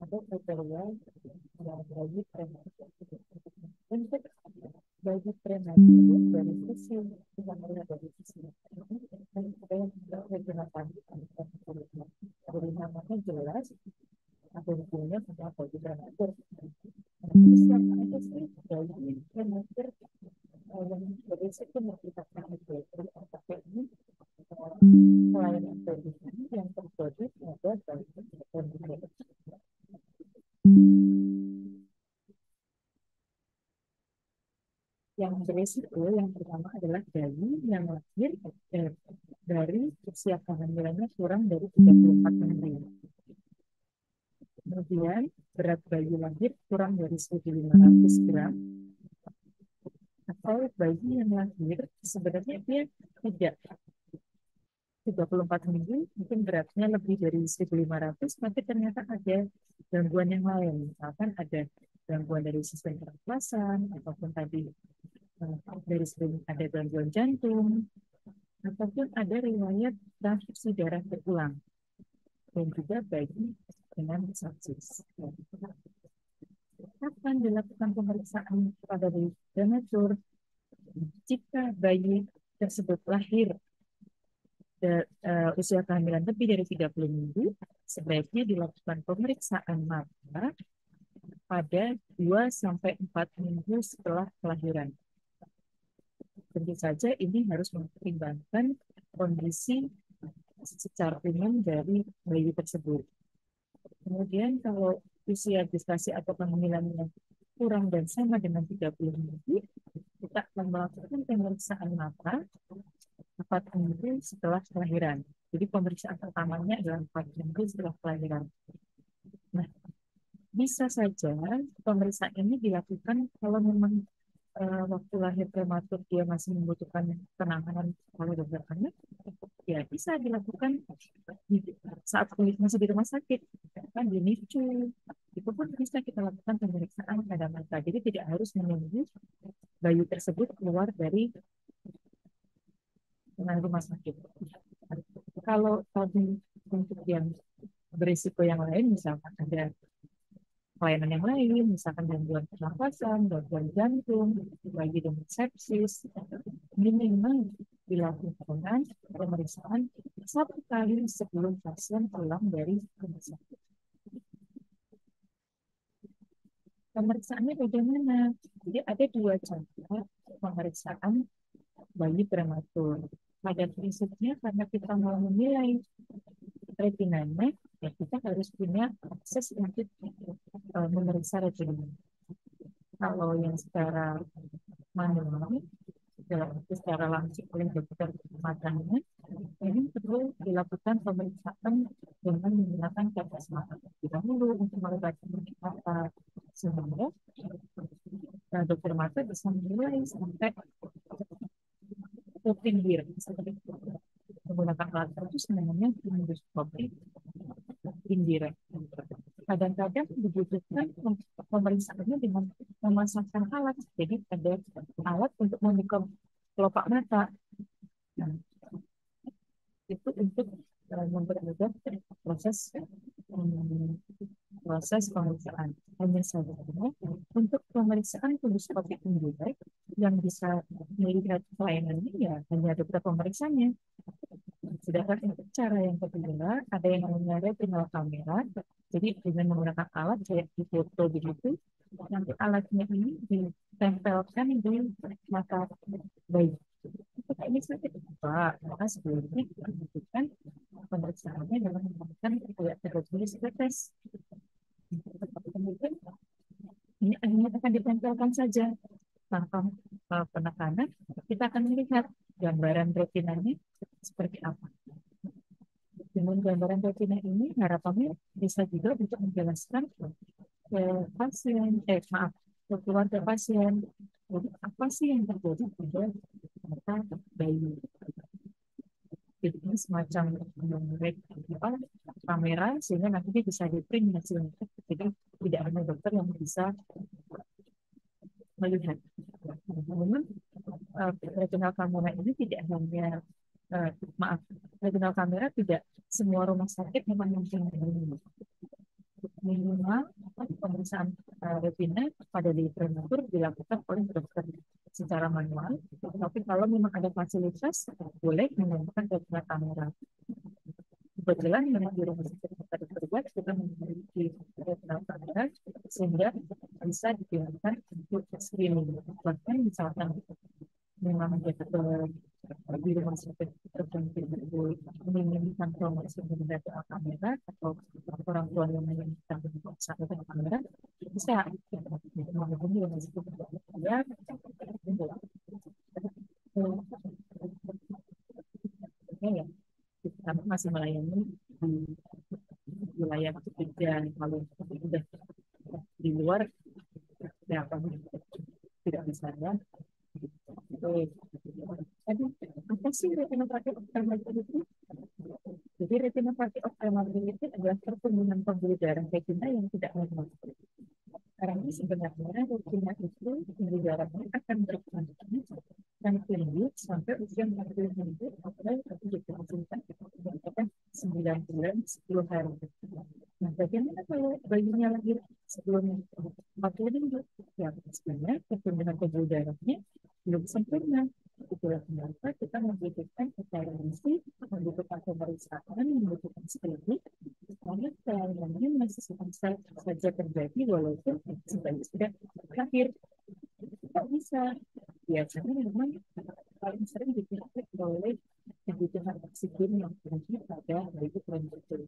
Ada kriteria bagi prematur. Untuk bagi prematur dari sisi kita melihat dari sisi dan ada yang tidak regenerasi dari namanya jelas ada hubungannya sama bagi prematur. Tapi siapa aja sih bagi prematur yang berisiko mengakibatkan itu? Tapi ini pelayanan pernikahan yang terjadi pada bagi prematur. Yang berisiko yang pertama adalah bayi yang lahir dari usia kehamilannya kurang dari 34 minggu. Kemudian berat bayi lahir kurang dari 1.500 gram, atau bayi yang lahir sebenarnya dia tidak 34 minggu, mungkin beratnya lebih dari 1.500, tapi ternyata ada gangguan yang lain. Misalkan ada gangguan dari sistem pernapasan, ataupun tadi dari sering ada gangguan jantung, ataupun ada riwayat transfusi darah berulang, dan juga bayi dengan sepsis. Kapan dilakukan pemeriksaan pada bayi prematur? Jika bayi tersebut lahir usia kehamilan lebih dari 30 minggu, sebaiknya dilakukan pemeriksaan mata pada 2-4 minggu setelah kelahiran. Tentu saja ini harus mempertimbangkan kondisi secara umum dari bayi tersebut. Kemudian kalau usia gestasi atau kehamilannya kurang dan sama dengan 30 minggu, kita akan melakukan pemeriksaan mata 4 minggu setelah kelahiran. Jadi pemeriksaan pertamanya adalah 4 minggu setelah kelahiran. Nah, bisa saja pemeriksaan ini dilakukan kalau memang waktu lahir prematur dia masih membutuhkan penanganan oleh dokter anak, ya bisa dilakukan saat masih di rumah sakit, kan di NICU. Itu pun bisa kita lakukan pemeriksaan pada mata. Jadi tidak harus menunggu bayi tersebut keluar dari rumah sakit. Kalau tadi untuk yang berisiko yang lain, misalkan ada pelayanan yang lain, misalkan gangguan pernapasan, gangguan jantung, bayi dengan sepsis, minimal dilakukan pemeriksaan 1 kali sebelum pasien pulang dari rumah sakit. Pemeriksaannya bagaimana? Jadi ada 2 cara pemeriksaan bayi prematur. Pada prinsipnya karena kita mau menilai retinanya, ya kita harus punya akses untuk memeriksa retina. Kalau yang secara manual, secara langsung oleh dokter matanya, ini perlu dilakukan pemeriksaan dengan menggunakan tetes mata dahulu untuk melibatkan mata, sehingga dokter mata bisa menilai sampai pinggir seperti itu. Menggunakan alat khusus namanya endoskopi. indirect. Kadang-kadang dibutuhkan pemeriksaannya dengan memasangkan alat. Jadi ada alat untuk membuka kelopak mata. Nah, itu untuk mempermudah proses um, proses pemeriksaan. Hanya saja untuk pemeriksaan endoskopi indirect yang bisa melihat kelainannya ya hanya dokter pemeriksanya. Sedangkan untuk cara yang kedua, ada yang namanya retinal kamera. Jadi dengan menggunakan alat kayak di foto begitu, nanti alatnya ini ditempelkan di mata bayi. Jika ini sakit apa, maka sebelumnya dilakukan pemeriksaannya dengan menggunakan kayak tertulis tes. Kemudian ini hanya akan ditempelkan saja tanpa penekanan. Kita akan melihat gambaran retinanya seperti apa. Dengan gambaran retina ini harapannya bisa juga untuk menjelaskan ke pasien, ke keluarga pasien, jadi apa sih yang terjadi pada mata bayi. Jadi ini semacam kamera sehingga nanti bisa di print hasilnya. Jadi tidak hanya dokter yang bisa melihat. Namun retinal kamera ini tidak hanya retinal kamera tidak semua rumah sakit memang mempunyai minimal pemeriksaan retina pada di prematur dilakukan oleh dokter secara manual. Tapi kalau memang ada fasilitas, boleh menggunakan retina kamera. Kebetulan memang di rumah sakit kita terbuat kita memiliki retina kamera sehingga bisa digunakan untuk screening. Bahkan misalkan memang di rumah sakit tertentu menginginkan promosi menggunakan kamera atau orang tua yang menginginkan pemeriksaan dengan kamera bisa menghubungi rumah sakit ya ya kami masih melayani di wilayah ketiga kalau sudah di luar ya kami tidak bisa ya. Jadi, apa sih retinopati ophthalmoplegia? Jadi retinopati ophthalmoplegia adalah pertumbuhan pembuluh darah retina yang tidak normal. Karena sebenarnya retina itu pembuluh darahnya akan berkembang dan tinggi sampai usia 40 minggu atau dihasilkan 9 bulan 10 hari. Nah, bagaimana kalau bayinya lahir sebelum 40 minggu? Ya, sebenarnya pertumbuhan pembuluh darahnya belum sempurna. Itulah kenapa kita membutuhkan evaluasi, membutuhkan pemeriksaan, membutuhkan screening, karena kelainannya masih saja terjadi walaupun sebayi sudah lahir. Tidak bisa. Biasanya memang paling sering dipimpin oleh kebutuhan oksigen yang tinggi pada bayi prematur.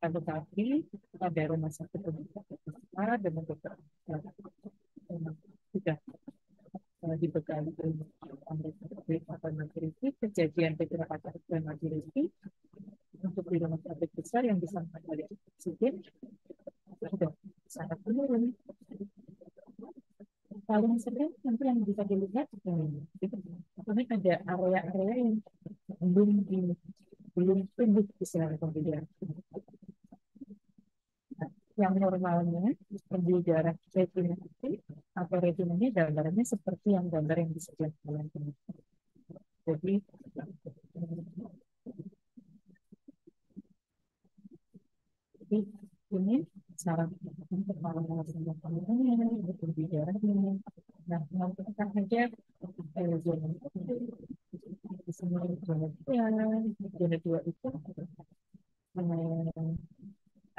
Tetapi pada rumah sakit besar dengan dokter sudah dibekali ilmu atau materi kejadian beberapa materi untuk di rumah sakit besar yang bisa mengalami oksigen sudah sangat menurun. Paling sering nanti yang bisa dilihat ini ada area-area yang belum tumbuh istilah kemudian. Yang normalnya pembuluh darah retina atau retinanya gambarnya seperti yang gambar yang disediakan oleh jadi ini cara untuk melakukan pembuluh darahnya. Nah, nanti kita saja zona 2 itu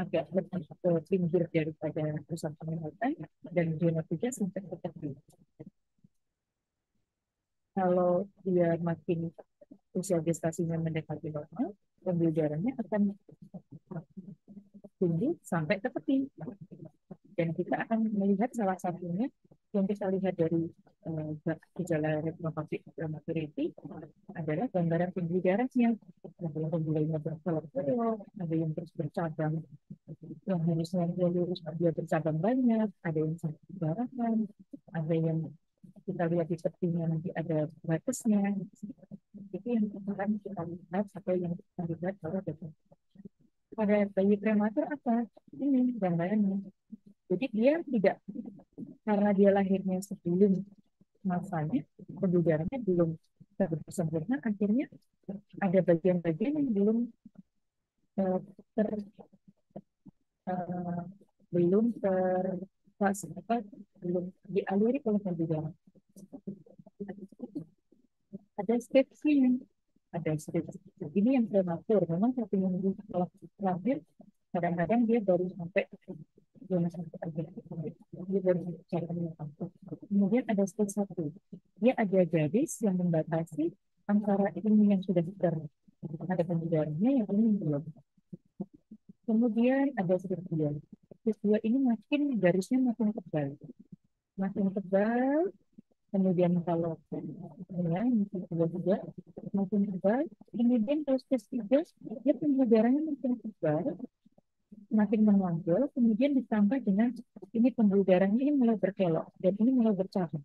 agak lebih ke pinggir daripada pusat penglihatan dan zona 3 sampai ke tepi. Kalau dia makin usia gestasinya mendekati normal, pembuluh darahnya akan tinggi sampai ke tepi. Dan kita akan melihat salah satunya yang kita lihat dari gejala retinopati prematurity adalah gambaran pembuluh darahnya. Ada pembuluhnya berkelok-kelok, ada yang terus bercabang, yang harusnya dia lurus dia bercabang banyak, ada yang sakit perdarahan, ada yang kita lihat di tepinya nanti ada batasnya. Itu yang akan kita lihat atau yang kita lihat kalau ada Pada bayi prematur apa? Ini gambarannya. Jadi dia tidak, karena dia lahirnya sebelum masanya, pembuluh darahnya belum sempurna, akhirnya ada bagian-bagian yang belum eh, ter, eh, belum ter apa, belum dialiri oleh pembuluh darah. Ada stepnya, ada step. Ini yang prematur. Memang satu minggu setelah lahir, kadang-kadang dia baru sampai zona satu aja. Dia baru sampai kemudian ada step satu. Dia ada garis yang membatasi antara ini yang sudah ada pembuluh yang ini belum. Kemudian ada step dua. Step dua ini makin garisnya makin tebal, makin tebal. Kemudian kalau ya, kedua juga makin tebal, kemudian kalau stage 3 dia pembuluh darahnya makin tebal, makin menonjol, kemudian ditambah dengan ini pembuluh darahnya ini mulai berkelok dan ini mulai bercabang.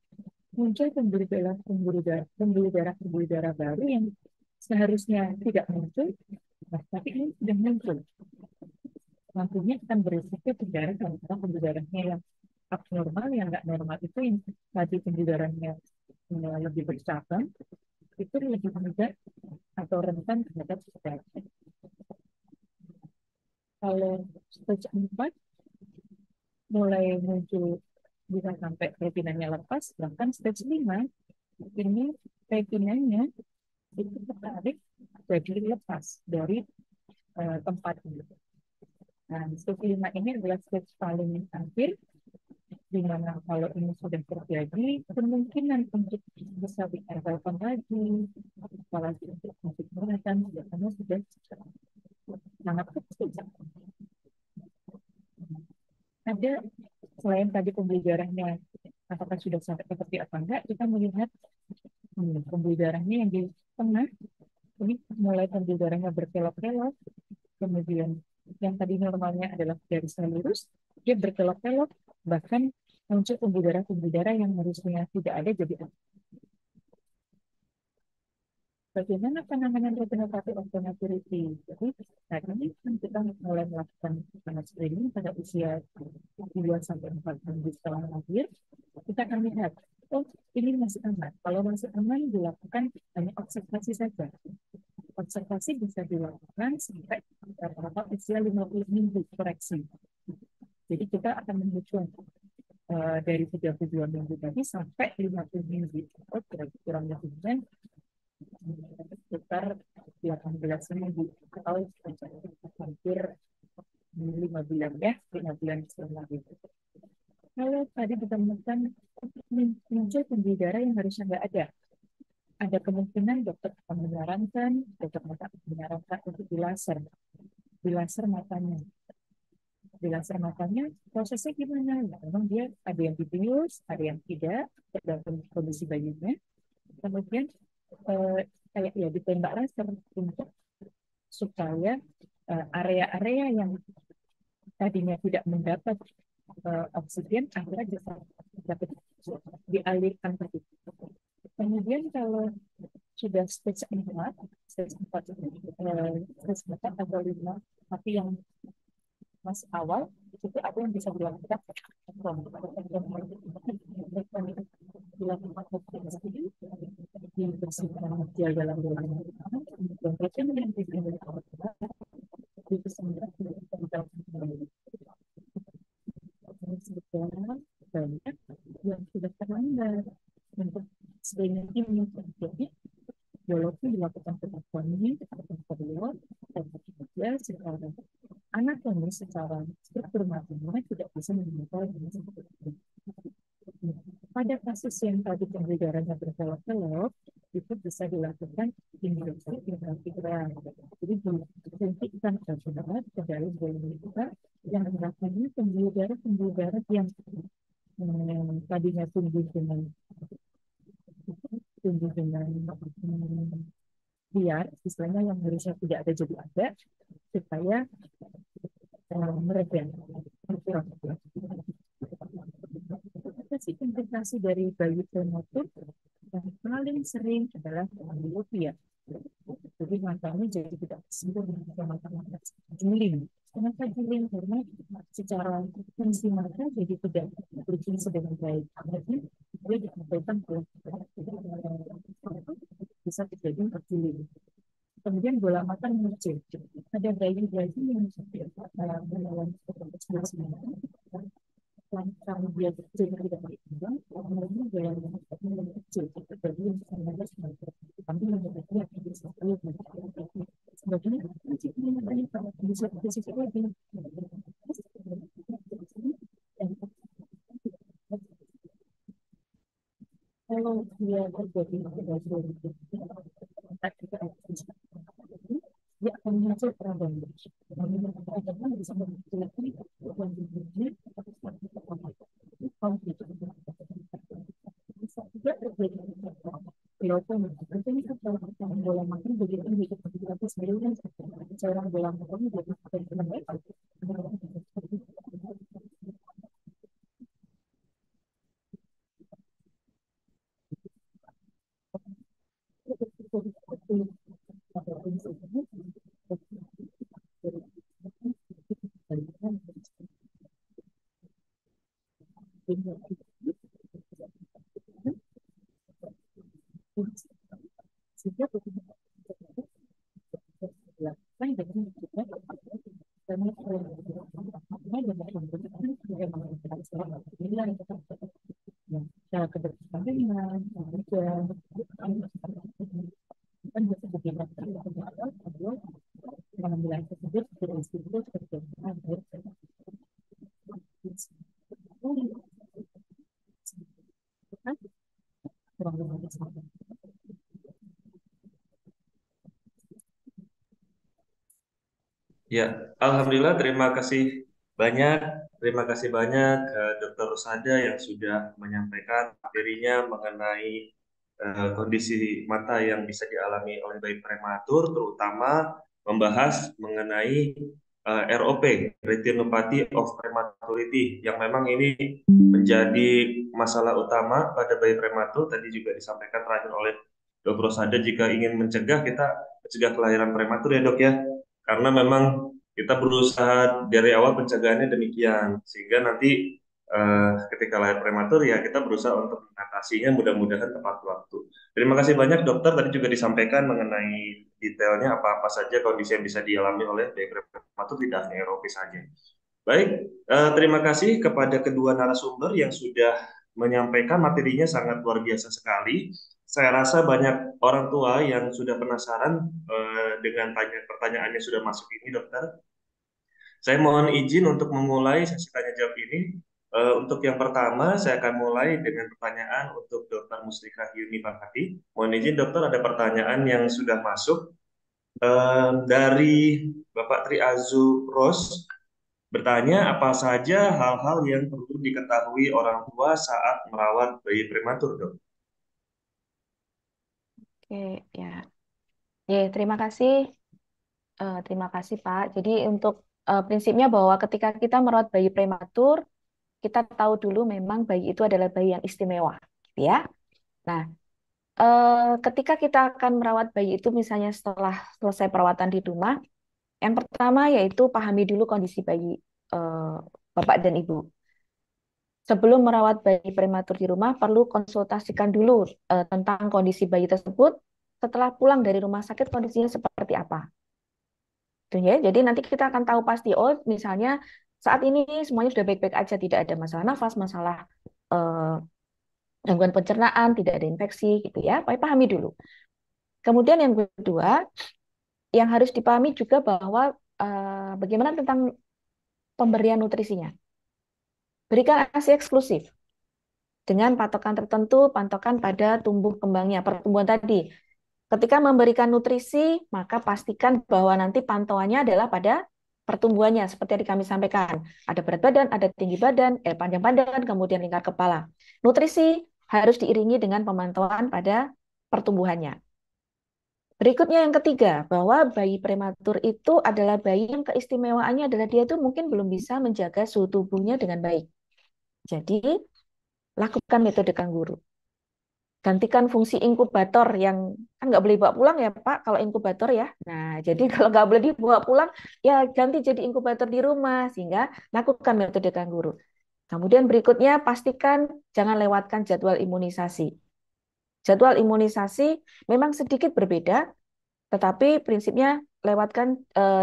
Muncul pembuluh darah baru yang seharusnya tidak muncul, nah, tapi ini sudah muncul. Nantinya akan berisiko berdarah antara pembuluh darahnya yang abnormal, yang nggak normal itu yang tadi pembuluh darahnya lebih bercabang, itu lebih mudah atau rentan terhadap stroke. Kalau stage 4 mulai muncul bisa sampai retinanya lepas, bahkan stage 5 ini retinanya itu tertarik jadi lepas dari tempat ini. Nah, stage 5 ini adalah stage paling akhir, di mana kalau ini sudah terjadi, kemungkinan untuk bisa diarahkan lagi, apalagi untuk musik meratan, biasanya sudah sangat kecil. Ada selain tadi pembuluh darahnya apakah sudah sampai seperti apa enggak, kita melihat pembuluh darahnya yang di tengah ini mulai pembuluh darahnya berkelok-kelok, kemudian yang tadi normalnya adalah garisnya lurus, dia berkelok-kelok, bahkan muncul pembuluh darah yang harusnya tidak ada jadi ada. Bagaimana penanganan retinopathy of prematurity? Jadi, saat ini kita mulai melakukan screening pada usia 2 sampai 4 minggu setelah lahir. Kita akan lihat, oh ini masih aman. Kalau masih aman, dilakukan hanya observasi saja. Observasi bisa dilakukan sampai berapa usia 50 minggu koreksi. Jadi kita akan menghitung dari 32 minggu tadi sampai 50 minggu. Oh, kira-kira lebih sekitar 18 minggu atau hampir 5 bulan ya, 5 bulan setengah itu. Kalau tadi ditemukan muncul pembuluh darah yang harusnya nggak ada kemungkinan dokter akan menyarankan, dokter mata menyarankan untuk dilaser matanya. Dilaser matanya, prosesnya gimana? Nah, memang dia ada yang dibius, ada yang tidak, tergantung kondisi bayinya. Kemudian kayak ya ditembak laser untuk supaya area-area yang tadinya tidak mendapat oksigen akhirnya bisa dapat dialirkan tadi. Kemudian kalau sudah stage 4, stage 4, stage 4 atau 5, tapi yang masih awal, itu apa yang bisa dilakukan? Dibersihkan gel dalam ruangan, dan yang sebetulnya banyak yang sudah terlambat untuk screening ini. Jadi biologi dilakukan ketahuan ini kedua dan ketiga secara anatomi, secara struktur matanya tidak bisa menimbulkan seperti ini. Pada kasus yang tadi pembuluh darahnya berkelok-kelok, itu bisa dilakukan intravitraan. Jadi disuntikkan obat ke dalam bulu kita yang melakukannya pembuluh darah yang tadinya tumbuh dengan biar, istilahnya yang harusnya tidak ada jadi ada, supaya meredam. Implikasi dari bayi prematur yang paling sering adalah ambliopia. Jadi matanya jadi tidak sembuh dengan mata-mata juling. Kenapa juling? Karena secara fungsi mata jadi tidak berfungsi dengan baik. Jadi dia disampaikan ke bisa terjadi terjuling. Kemudian bola mata mengecil. Ada bayi-bayi yang melawan ekspresi mata. Karena dia kecil tidak berkembang, kemudian bola mata mengecil. Jadi yang kami memiliki sebagainya bisa sisi lagi. Kalau dia terjadi dia akan muncul peradangan. Peradangan bisa menghasilkan konflik. Bisa juga terjadi Walaupun penting kalau bola makan begitu hidup tapi sebenarnya cairan bola makan jadi lebih baik. Cara kedepannya, kan bisa berbeda pengambilan tersebut berinstitusi terjadi kurang lebih sama. Ya, Alhamdulillah terima kasih banyak. Terima kasih banyak Dr. Rusada yang sudah menyampaikan materinya mengenai kondisi mata yang bisa dialami oleh bayi prematur, terutama membahas mengenai ROP, Retinopathy of Prematurity, yang memang ini menjadi masalah utama pada bayi prematur. Tadi juga disampaikan terakhir oleh Dr. Rusada, jika ingin mencegah, kita mencegah kelahiran prematur ya dok ya. Karena memang kita berusaha dari awal pencegahannya demikian, sehingga nanti ketika lahir prematur ya kita berusaha untuk mengatasinya, mudah-mudahan tepat waktu. Terima kasih banyak dokter, tadi juga disampaikan mengenai detailnya apa-apa saja kondisi yang bisa dialami oleh bayi prematur, tidak hanya Eropa saja. Baik, terima kasih kepada kedua narasumber yang sudah menyampaikan materinya sangat luar biasa sekali. Saya rasa banyak orang tua yang sudah penasaran dengan pertanyaannya sudah masuk ini, dokter. Saya mohon izin untuk memulai sesi tanya jawab ini. Untuk yang pertama, saya akan mulai dengan pertanyaan untuk Dr. Mustika Yuni Fakati. Mohon izin, dokter, ada pertanyaan yang sudah masuk dari Bapak Tri Azu Ros. Bertanya, apa saja hal-hal yang perlu diketahui orang tua saat merawat bayi prematur, dok? Oke, ya. Ya, terima kasih. Terima kasih, Pak. Jadi untuk prinsipnya bahwa ketika kita merawat bayi prematur, kita tahu dulu memang bayi itu adalah bayi yang istimewa, gitu ya. Nah, ketika kita akan merawat bayi itu misalnya setelah selesai perawatan di rumah, yang pertama yaitu pahami dulu kondisi bayi Bapak dan Ibu. Sebelum merawat bayi prematur di rumah, perlu konsultasikan dulu tentang kondisi bayi tersebut. Setelah pulang dari rumah sakit, kondisinya seperti apa. Gitu ya. Jadi nanti kita akan tahu pasti, oh misalnya saat ini semuanya sudah baik-baik aja, tidak ada masalah nafas, masalah eh, gangguan pencernaan, tidak ada infeksi, gitu ya. Pahami dulu. Kemudian yang kedua, yang harus dipahami juga bahwa bagaimana tentang pemberian nutrisinya. Berikan ASI eksklusif dengan patokan tertentu, patokan pada tumbuh kembangnya, pertumbuhan tadi. Ketika memberikan nutrisi, maka pastikan bahwa nanti pantauannya adalah pada pertumbuhannya, seperti yang kami sampaikan. Ada berat badan, ada tinggi badan, panjang badan, kemudian lingkar kepala. Nutrisi harus diiringi dengan pemantauan pada pertumbuhannya. Berikutnya yang ketiga, bahwa bayi prematur itu adalah bayi yang keistimewaannya adalah dia itu mungkin belum bisa menjaga suhu tubuhnya dengan baik. Jadi, lakukan metode kangguru. gantikan fungsi inkubator yang kan nggak boleh bawa pulang ya Pak kalau inkubator ya. Nah, jadi kalau nggak boleh dibawa pulang ya ganti jadi inkubator di rumah sehingga lakukan metode kanguru. Kemudian berikutnya pastikan jangan lewatkan jadwal imunisasi. Jadwal imunisasi memang sedikit berbeda, tetapi prinsipnya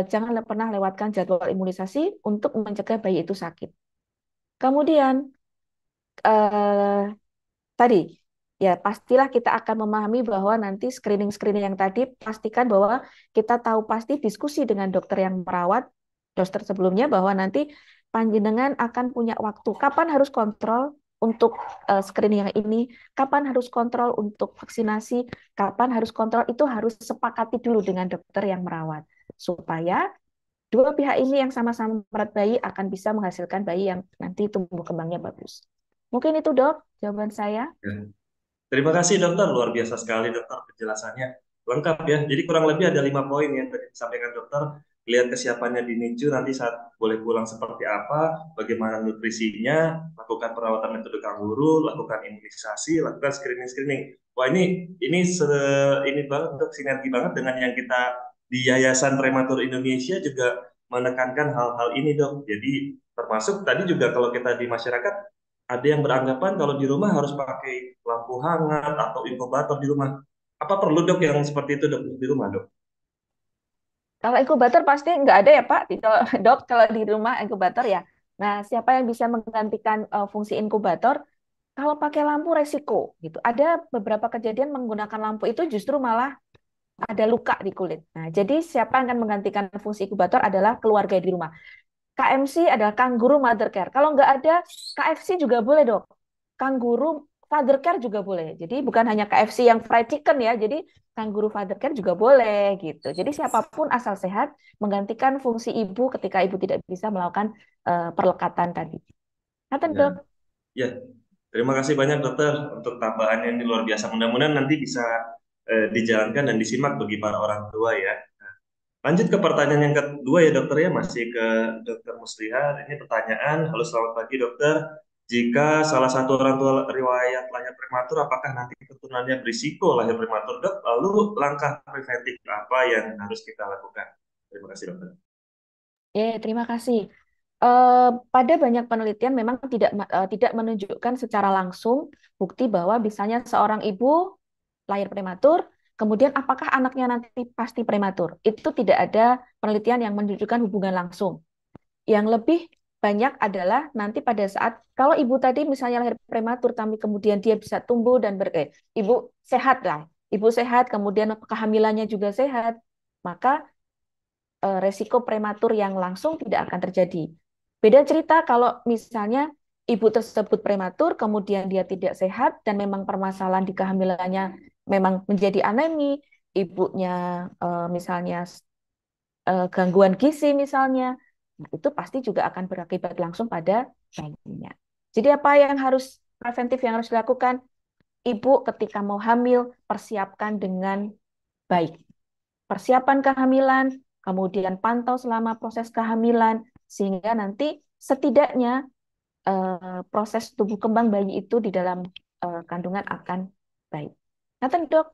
jangan pernah lewatkan jadwal imunisasi untuk mencegah bayi itu sakit. Kemudian eh, tadi ya pastilah kita akan memahami bahwa nanti screening-screening yang tadi pastikan bahwa kita tahu pasti diskusi dengan dokter yang merawat, dokter sebelumnya bahwa nanti panjenengan akan punya waktu kapan harus kontrol untuk screening yang ini, kapan harus kontrol untuk vaksinasi, kapan harus kontrol itu harus sepakati dulu dengan dokter yang merawat supaya dua pihak ini yang sama-sama merawat bayi akan bisa menghasilkan bayi yang nanti tumbuh kembangnya bagus. Mungkin itu dok jawaban saya. Ya. Terima kasih dokter, luar biasa sekali dokter penjelasannya. Lengkap ya, jadi kurang lebih ada 5 poin yang tadi disampaikan dokter. Lihat kesiapannya di NICU, nanti saat boleh pulang seperti apa, bagaimana nutrisinya, lakukan perawatan metode kanguru, lakukan imunisasi, lakukan screening-screening. Wah ini banget dok, sinergi banget dengan yang kita di Yayasan Prematur Indonesia juga menekankan hal-hal ini dok. Jadi termasuk tadi juga kalau kita di masyarakat ada yang beranggapan kalau di rumah harus pakai lampu hangat atau inkubator di rumah. Apa perlu dok yang seperti itu dok di rumah dok? Kalau inkubator pasti nggak ada ya Pak, dok kalau di rumah inkubator ya. Nah, siapa yang bisa menggantikan fungsi inkubator? Kalau pakai lampu resiko gitu. Ada beberapa kejadian menggunakan lampu itu justru malah ada luka di kulit. Nah, jadi siapa yang akan menggantikan fungsi inkubator adalah keluarga di rumah. KMC adalah Kangguru Mother Care. Kalau nggak ada KFC juga boleh dok. Kangguru Father Care juga boleh. Jadi bukan hanya KFC yang fried chicken ya. Jadi Kangguru Father Care juga boleh gitu. Jadi siapapun asal sehat menggantikan fungsi ibu ketika ibu tidak bisa melakukan perlekatan tadi. Nah, Ya, dok. ya. Terima kasih banyak dokter untuk tambahannya ini luar biasa. Mudah-mudahan nanti bisa dijalankan dan disimak bagi para orang tua ya. Lanjut ke pertanyaan yang kedua ya dokter ya, masih ke dokter Muslihat. Ini pertanyaan, halo selamat pagi dokter. Jika salah satu orang tua riwayat lahir prematur, apakah nanti keturunannya berisiko lahir prematur dok? Lalu langkah preventif apa yang harus kita lakukan? Terima kasih dokter. Terima kasih. Pada banyak penelitian memang tidak menunjukkan secara langsung bukti bahwa misalnya seorang ibu lahir prematur, kemudian apakah anaknya nanti pasti prematur? Itu tidak ada penelitian yang menunjukkan hubungan langsung. Yang lebih banyak adalah nanti pada saat kalau ibu tadi misalnya lahir prematur, tapi kemudian dia bisa tumbuh dan ibu sehat lah, ibu sehat, kemudian kehamilannya juga sehat, maka resiko prematur yang langsung tidak akan terjadi. Beda cerita kalau misalnya ibu tersebut prematur, kemudian dia tidak sehat dan memang permasalahan di kehamilannya memang menjadi anemi, ibunya misalnya gangguan gizi misalnya, nah, itu pasti juga akan berakibat langsung pada bayinya. Jadi apa yang harus preventif yang harus dilakukan? Ibu ketika mau hamil, persiapkan dengan baik. Persiapan kehamilan, kemudian pantau selama proses kehamilan, sehingga nanti setidaknya proses tumbuh kembang bayi itu di dalam kandungan akan baik. Nah, dok,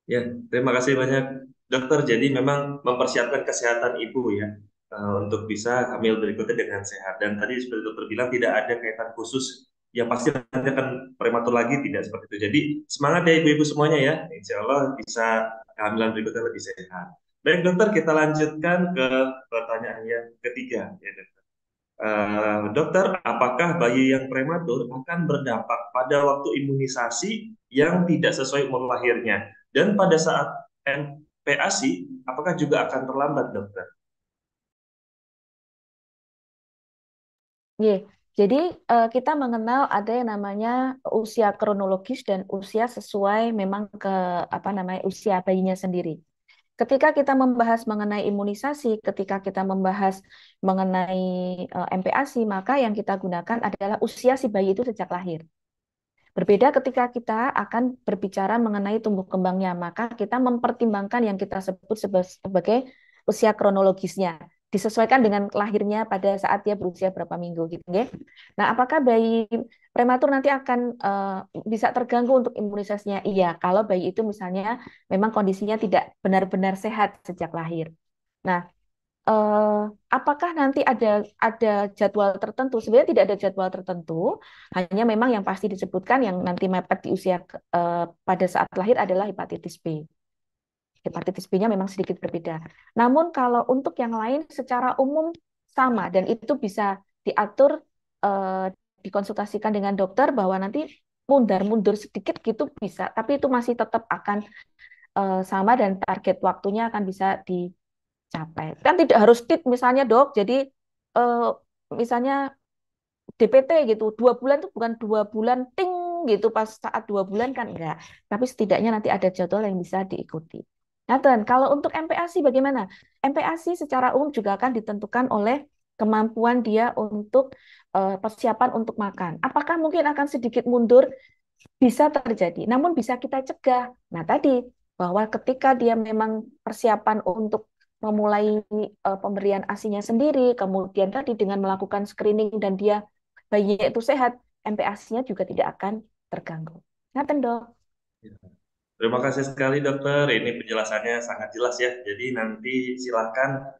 Ya, terima kasih banyak dokter. Jadi memang mempersiapkan kesehatan ibu ya untuk bisa hamil berikutnya dengan sehat. Dan tadi seperti dokter bilang tidak ada kaitan khusus yang pasti nanti akan prematur lagi tidak seperti itu. Jadi semangat ya ibu-ibu semuanya ya. Insya Allah bisa kehamilan berikutnya lebih sehat. Baik dokter, kita lanjutkan ke pertanyaan yang ketiga ya dokter. Dokter, apakah bayi yang prematur akan berdampak pada waktu imunisasi yang tidak sesuai umur lahirnya? Dan pada saat MPASI, apakah juga akan terlambat, dokter? Ye. Jadi kita mengenal ada yang namanya usia kronologis dan usia sesuai memang ke apa namanya usia bayinya sendiri. Ketika kita membahas mengenai imunisasi, ketika kita membahas mengenai MPASI, maka yang kita gunakan adalah usia si bayi itu sejak lahir. Berbeda ketika kita akan berbicara mengenai tumbuh kembangnya, maka kita mempertimbangkan yang kita sebut sebagai usia kronologisnya. disesuaikan dengan lahirnya pada saat dia berusia berapa minggu gitu ya. Nah, apakah bayi prematur nanti akan bisa terganggu untuk imunisasinya? Iya, kalau bayi itu misalnya memang kondisinya tidak benar-benar sehat sejak lahir. Nah, apakah nanti ada jadwal tertentu? Sebenarnya tidak ada jadwal tertentu, hanya memang yang pasti disebutkan yang nanti mepet di usia pada saat lahir adalah hepatitis B. Hepatitis B-nya memang sedikit berbeda. Namun kalau untuk yang lain secara umum sama dan itu bisa diatur, eh, dikonsultasikan dengan dokter bahwa nanti mundur sedikit gitu bisa, tapi itu masih tetap akan sama dan target waktunya akan bisa dicapai. Kan tidak harus tit misalnya dok, jadi eh, misalnya DPT gitu, 2 bulan itu bukan 2 bulan ting gitu pas saat 2 bulan kan enggak, tapi setidaknya nanti ada jadwal yang bisa diikuti. Nah, dan kalau untuk MPASI bagaimana? MPASI secara umum juga akan ditentukan oleh kemampuan dia untuk persiapan untuk makan. Apakah mungkin akan sedikit mundur? Bisa terjadi, namun bisa kita cegah. Nah, tadi bahwa ketika dia memang persiapan untuk memulai pemberian ASI-nya sendiri, kemudian tadi dengan melakukan screening dan dia bayinya itu sehat, MPASI-nya juga tidak akan terganggu. Ngaten, Dok. Terima kasih sekali dokter, ini penjelasannya sangat jelas ya. Jadi nanti silakan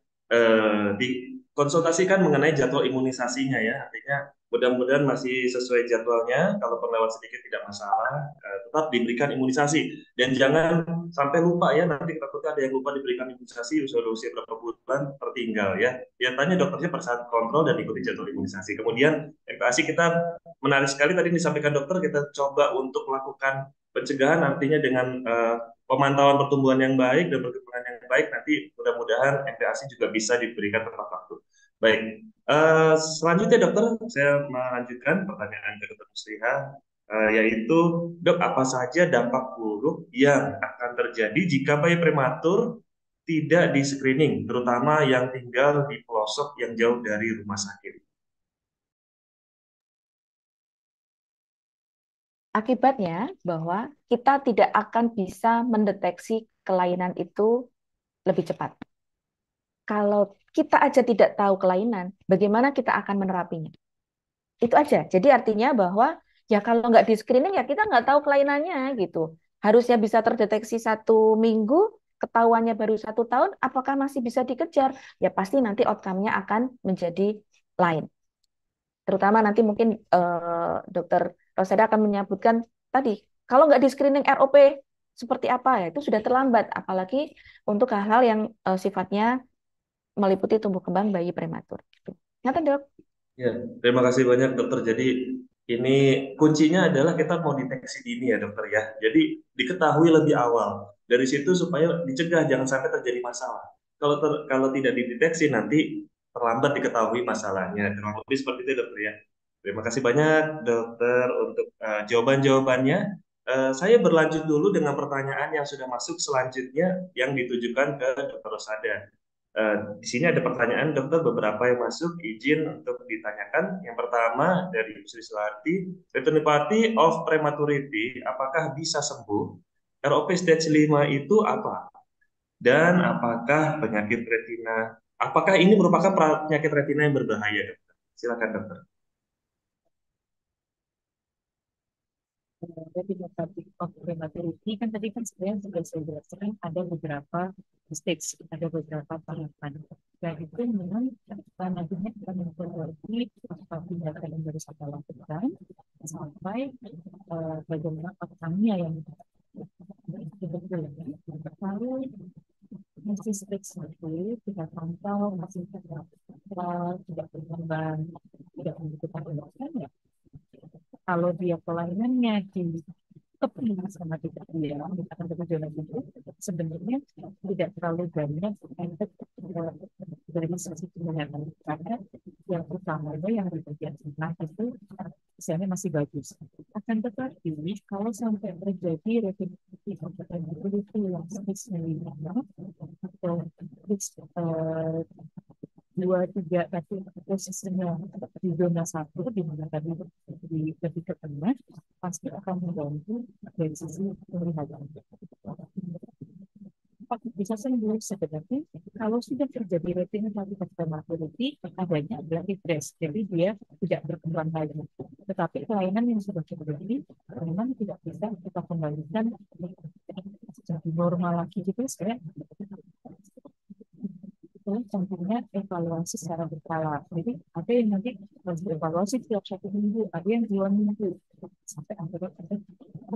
dikonsultasikan mengenai jadwal imunisasinya ya. Artinya mudah-mudahan masih sesuai jadwalnya. Kalau lewat sedikit tidak masalah, tetap diberikan imunisasi. Dan jangan sampai lupa ya, nanti takutnya ada yang lupa diberikan imunisasi usia berapa bulan tertinggal ya. Ya tanya dokternya pada saat kontrol dan ikuti jadwal imunisasi. Kemudian MPASI kita menarik sekali tadi disampaikan dokter, kita coba untuk melakukan pencegahan artinya dengan pemantauan pertumbuhan yang baik dan perkembangan yang baik, nanti mudah-mudahan MPASI juga bisa diberikan tepat waktu. Baik, selanjutnya dokter, saya melanjutkan pertanyaan ke dokter Musliha, yaitu dok, apa saja dampak buruk yang akan terjadi jika bayi prematur tidak di screening, terutama yang tinggal di pelosok yang jauh dari rumah sakit? Akibatnya bahwa kita tidak akan bisa mendeteksi kelainan itu lebih cepat. Kalau kita aja tidak tahu kelainan, bagaimana kita akan menerapinya? Itu aja. Jadi artinya bahwa ya kalau nggak di screening ya kita nggak tahu kelainannya gitu. Harusnya bisa terdeteksi 1 minggu, ketahuannya baru 1 tahun, apakah masih bisa dikejar? Ya pasti nanti outcome-nya akan menjadi lain. Terutama nanti mungkin dokter Rosada akan menyebutkan tadi, kalau nggak di screening ROP seperti apa ya, itu sudah terlambat. Apalagi untuk hal-hal yang sifatnya meliputi tumbuh kembang bayi prematur. Nyata dok. Ya, terima kasih banyak dokter. Jadi ini kuncinya adalah kita mau deteksi dini ya dokter ya. Jadi diketahui lebih awal. Dari situ supaya dicegah jangan sampai terjadi masalah. Kalau tidak dideteksi nanti terlambat diketahui masalahnya. Kurang lebih seperti itu dokter ya. Terima kasih banyak dokter untuk jawaban-jawabannya. Saya berlanjut dulu dengan pertanyaan yang sudah masuk selanjutnya yang ditujukan ke dokter Rosada. Di sini ada pertanyaan dokter beberapa yang masuk, izin untuk ditanyakan. Yang pertama dari Ibu Sri Sularti, retinopathy of prematurity apakah bisa sembuh? ROP stage 5 itu apa? Dan apakah penyakit retina, apakah ini merupakan penyakit retina yang berbahaya, dokter? Silakan dokter. Jadi tadi of prematurity kan tadi kan sebenarnya sudah saya jelaskan ada beberapa stage, ada beberapa tahapan. Dan itu memang nantinya kita memperbaiki apa tindakan yang harus kita lakukan sampai bagaimana outcome-nya yang betul. Lalu masih stage 1 kita pantau masih tidak berkembang, tidak membutuhkan tindakan ya. Kalau dia kelainannya di kepilih sama tidak dia akan berjalan itu sebenarnya tidak terlalu banyak efek dari sisi kesehatan karena yang utamanya yang di bagian tengah itu misalnya masih bagus. Akan tetapi kalau sampai terjadi reproduksi itu yang stage-nya atau dua tiga tadi posisinya di zona 1 di mana tadi di lebih ke tengah pasti akan membantu dari sisi penglihatan. Bisa sembuh sebenarnya Kalau sudah terjadi retinopathia dermatoidi, adanya adalah regress, jadi dia tidak berkembang lagi. Tetapi kelainan yang sudah terjadi memang tidak bisa kita kembalikan jadi normal lagi gitu. Saya tentunya evaluasi secara berkala. Jadi ada yang nanti harus dievaluasi tiap 1 minggu, ada yang 2 minggu, sampai akhirnya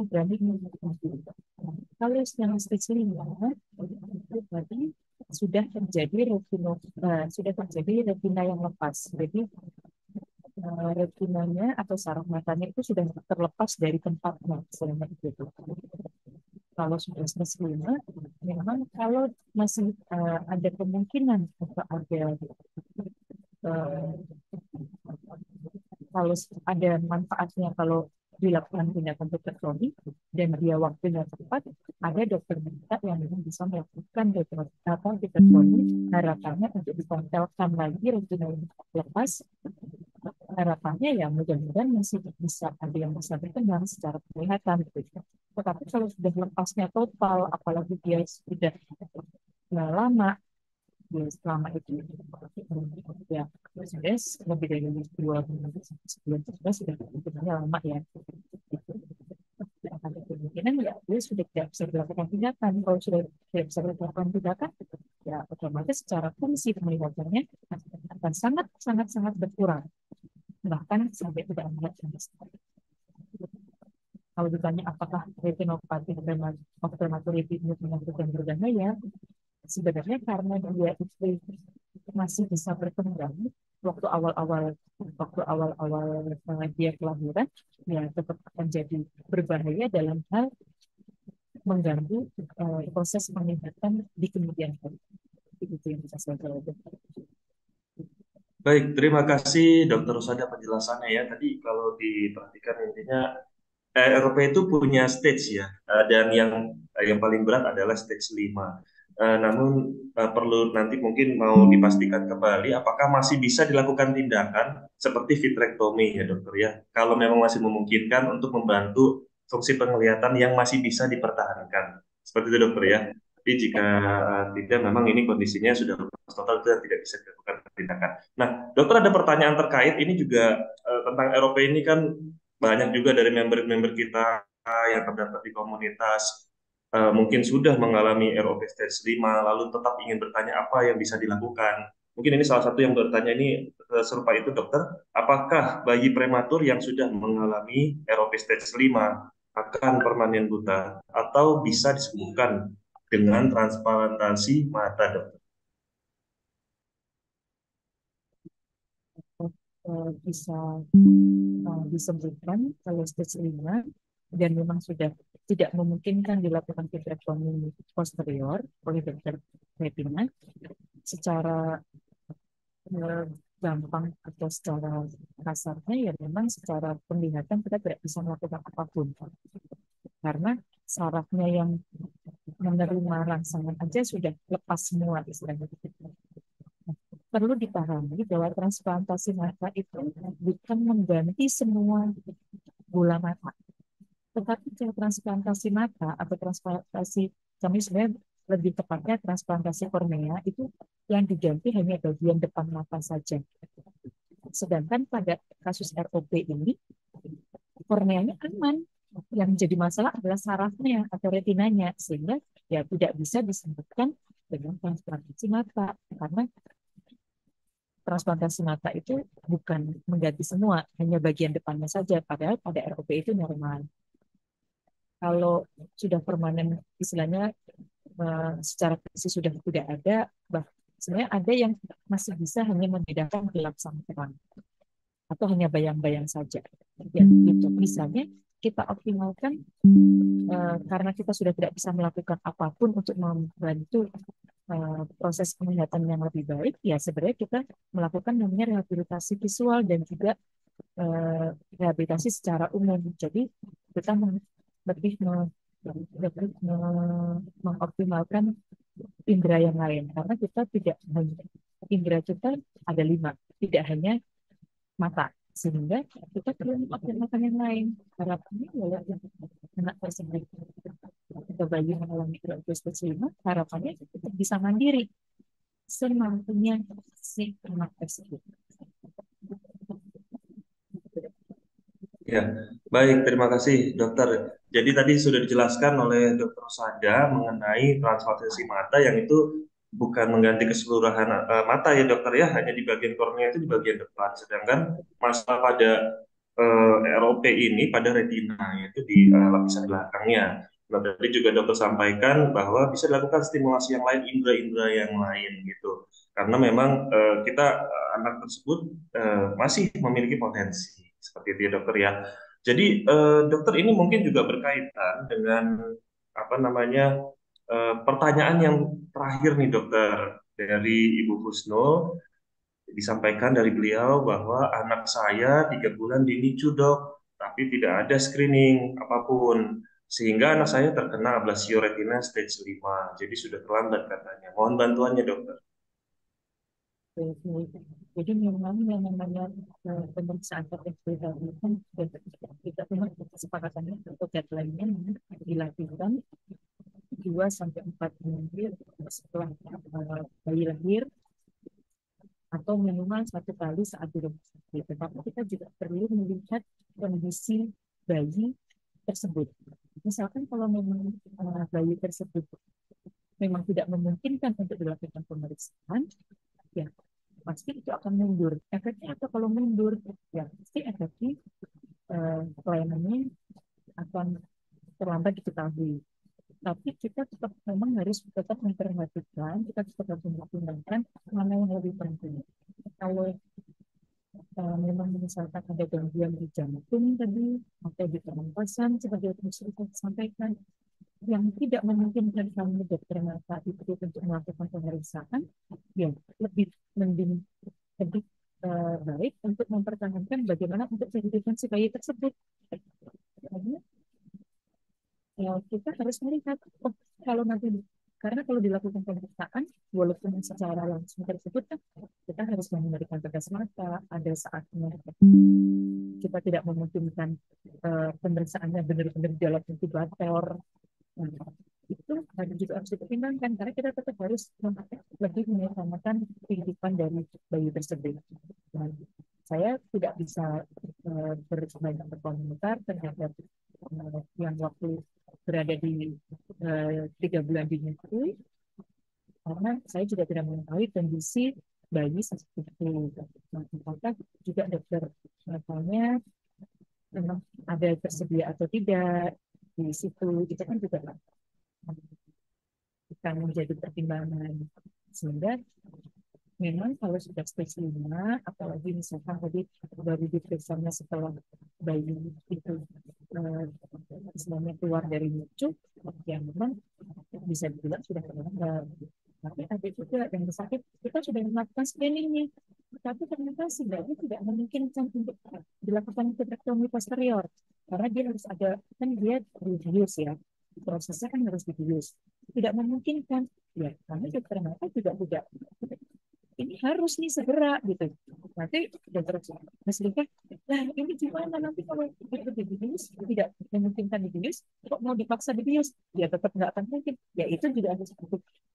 berani minggu. Kalau yang stage 5, itu berarti sudah terjadi retina yang lepas. Jadi retinanya atau saraf matanya itu sudah terlepas dari tempatnya selama itu. Kalau sudah stage 5, memang kalau masih ada kemungkinan atau ada eh, kalau ada manfaatnya kalau dilakukan tindakan dokter Tony dan dia waktunya tepat, ada dokter mata yang bisa melakukan dokter Tony, harapannya untuk ditempelkan lagi retina yang lepas. Harapannya ya mudah-mudahan masih bisa ada yang bisa berkembang secara penglihatan gitu. Tetapi kalau sudah lepasnya total, apalagi dia sudah lama, ya selama itu ya sudah lebih dari 2 bulan sebulan sudah hitungannya lama ya. Ada kemungkinan ya dia sudah tidak bisa dilakukan tindakan. Kalau sudah tidak bisa dilakukan tindakan, ya otomatis secara fungsi penglihatannya akan sangat sangat sangat berkurang, bahkan sampai tidak melihat sama sekali. Kalau ditanya apakah retinopati prematur ini menyebabkan berbahaya, sebenarnya karena dia itu masih bisa berkembang waktu awal-awal dia kelahiran, ya tetap akan jadi berbahaya dalam hal mengganggu proses penglihatan di kemudian hari. Itu yang bisa saya jawab. Baik, terima kasih Dokter Rusada penjelasannya ya. Tadi kalau diperhatikan intinya RP itu punya stage ya, dan yang paling berat adalah stage 5. Namun perlu nanti mungkin mau dipastikan kembali apakah masih bisa dilakukan tindakan seperti vitrektomi ya dokter ya. Kalau memang masih memungkinkan untuk membantu fungsi penglihatan yang masih bisa dipertahankan. Seperti itu dokter ya. Tapi jika tidak memang ini kondisinya sudah lepas total itu tidak bisa dilakukan tindakan. Nah, dokter ada pertanyaan terkait ini juga tentang ROP ini kan banyak juga dari member-member kita yang terdaftar di komunitas mungkin sudah mengalami ROP stage 5 lalu tetap ingin bertanya apa yang bisa dilakukan. Mungkin ini salah satu yang bertanya ini serupa itu dokter, apakah bayi prematur yang sudah mengalami ROP stage 5 akan permanen buta atau bisa disembuhkan dengan transplantasi mata dokter? Bisa disebutkan kalau stage 5 dan memang sudah tidak memungkinkan dilakukan vitrectomy posterior oleh dokter retina, secara gampang atau secara kasarnya ya memang secara penglihatan kita tidak bisa melakukan apapun karena sarafnya yang menerima rangsangan aja sudah lepas semua istilahnya. Perlu dipahami bahwa transplantasi mata itu bukan mengganti semua bola mata, tetapi transplantasi mata atau transplantasi, kami sebenarnya lebih tepatnya transplantasi kornea, itu yang diganti hanya bagian depan mata saja. Sedangkan pada kasus ROP ini, korneanya aman. Yang menjadi masalah adalah sarafnya atau retinanya, sehingga ya tidak bisa disembuhkan dengan transplantasi mata. Karena transplantasi mata itu bukan mengganti semua, hanya bagian depannya saja, padahal pada ROP itu normal. Kalau sudah permanen, istilahnya secara fisik sudah tidak ada, sebenarnya ada yang masih bisa hanya membedakan gelap sama terang, atau hanya bayang-bayang saja. Ya, itu misalnya kita optimalkan karena kita sudah tidak bisa melakukan apapun untuk membantu proses penglihatan yang lebih baik, ya sebenarnya kita melakukan namanya rehabilitasi visual dan juga rehabilitasi secara umum. Jadi kita lebih mengoptimalkan indera yang lain karena kita tidak hanya indera kita ada 5, tidak hanya mata, sehingga kita perlu mengoptimalkan yang lain. Harapannya ya anak tersebut atau bayi mengalami ROP stage 5, harapannya kita bisa mandiri semampunya si anak tersebut. Ya, baik, terima kasih dokter. Jadi tadi sudah dijelaskan oleh dokter Sada mengenai transplantasi mata yang itu bukan mengganti keseluruhan mata ya dokter ya, hanya di bagian kornea itu di bagian depan. Sedangkan masalah pada ROP ini pada retina itu di lapisan belakangnya. Nah, tadi juga dokter sampaikan bahwa bisa dilakukan stimulasi yang lain, indera-indera yang lain gitu. Karena memang kita anak tersebut masih memiliki potensi seperti itu ya dokter ya. Jadi dokter ini mungkin juga berkaitan dengan apa namanya pertanyaan yang terakhir nih dokter dari Ibu Husnul disampaikan dari beliau bahwa anak saya 3 bulan di NICU dok, tapi tidak ada screening apapun sehingga anak saya terkena ablasio retina stage 5. Jadi sudah terlambat katanya. Mohon bantuannya dokter. Jadi memang yang namanya pemeriksaan tertentu tadi kan kita memang kesepakatannya atau deadline-nya dilakukan 2 sampai 4 minggu setelah bayi lahir atau minimal 1 kali saat di rumah sakit. Tetapi kita juga perlu melihat kondisi bayi tersebut. Misalkan kalau memang bayi tersebut memang tidak memungkinkan untuk dilakukan pemeriksaan, ya pasti itu akan mundur. Efeknya apa kalau mundur? Ya pasti efeknya pelayanannya akan terlambat diketahui. Tapi kita tetap memang harus tetap memperhatikan, kita tetap harus mempertimbangkan mana yang lebih penting. Kalau memang misalkan ada gangguan di jantung tadi atau di pernapasan seperti yang sudah saya sampaikan yang tidak memungkinkan kami dokter mata itu untuk melakukan pemeriksaan, ya lebih mending lebih baik untuk mempertahankan bagaimana untuk kehidupan si bayi tersebut. Karena ya, kita harus melihat, oh, kalau nanti karena kalau dilakukan pemeriksaan, walaupun secara langsung tersebut kan kita harus memberikan tetes mata, ada saatnya kita tidak memungkinkan pemeriksaannya benar-benar di dalam inkubator. Nah, itu juga harus dipertimbangkan karena kita tetap harus lebih mengutamakan kehidupan dari bayi tersebut. Nah, saya tidak bisa berbanyak berkomentar terhadap yang waktu berada di 3 bulan dinyusui karena saya juga tidak mengetahui kondisi bayi seperti itu. Nah, apakah juga dokter matanya memang ada tersedia atau tidak di situ, itu kan juga akan menjadi pertimbangan. Sehingga memang kalau sudah stage 5, apalagi misalkan tadi baru diperiksanya setelah bayi itu istilahnya keluar dari lucu, ya memang bisa dibilang sudah terlambat. Tapi ada juga yang sakit, kita sudah melakukan screeningnya, tapi ternyata si bayi tidak memungkinkan untuk dilakukan vitrectomy posterior, karena dia harus ada, kan dia dibius ya, prosesnya kan harus dibius, tidak memungkinkan, ya karena dokter mata juga tidak ini harus nih segera gitu. Nanti dokter Muslimah, nah ini gimana nanti kalau itu dibius tidak memungkinkan dibius, kok mau dipaksa dibius? Ya tetap nggak akan mungkin. Ya itu juga harus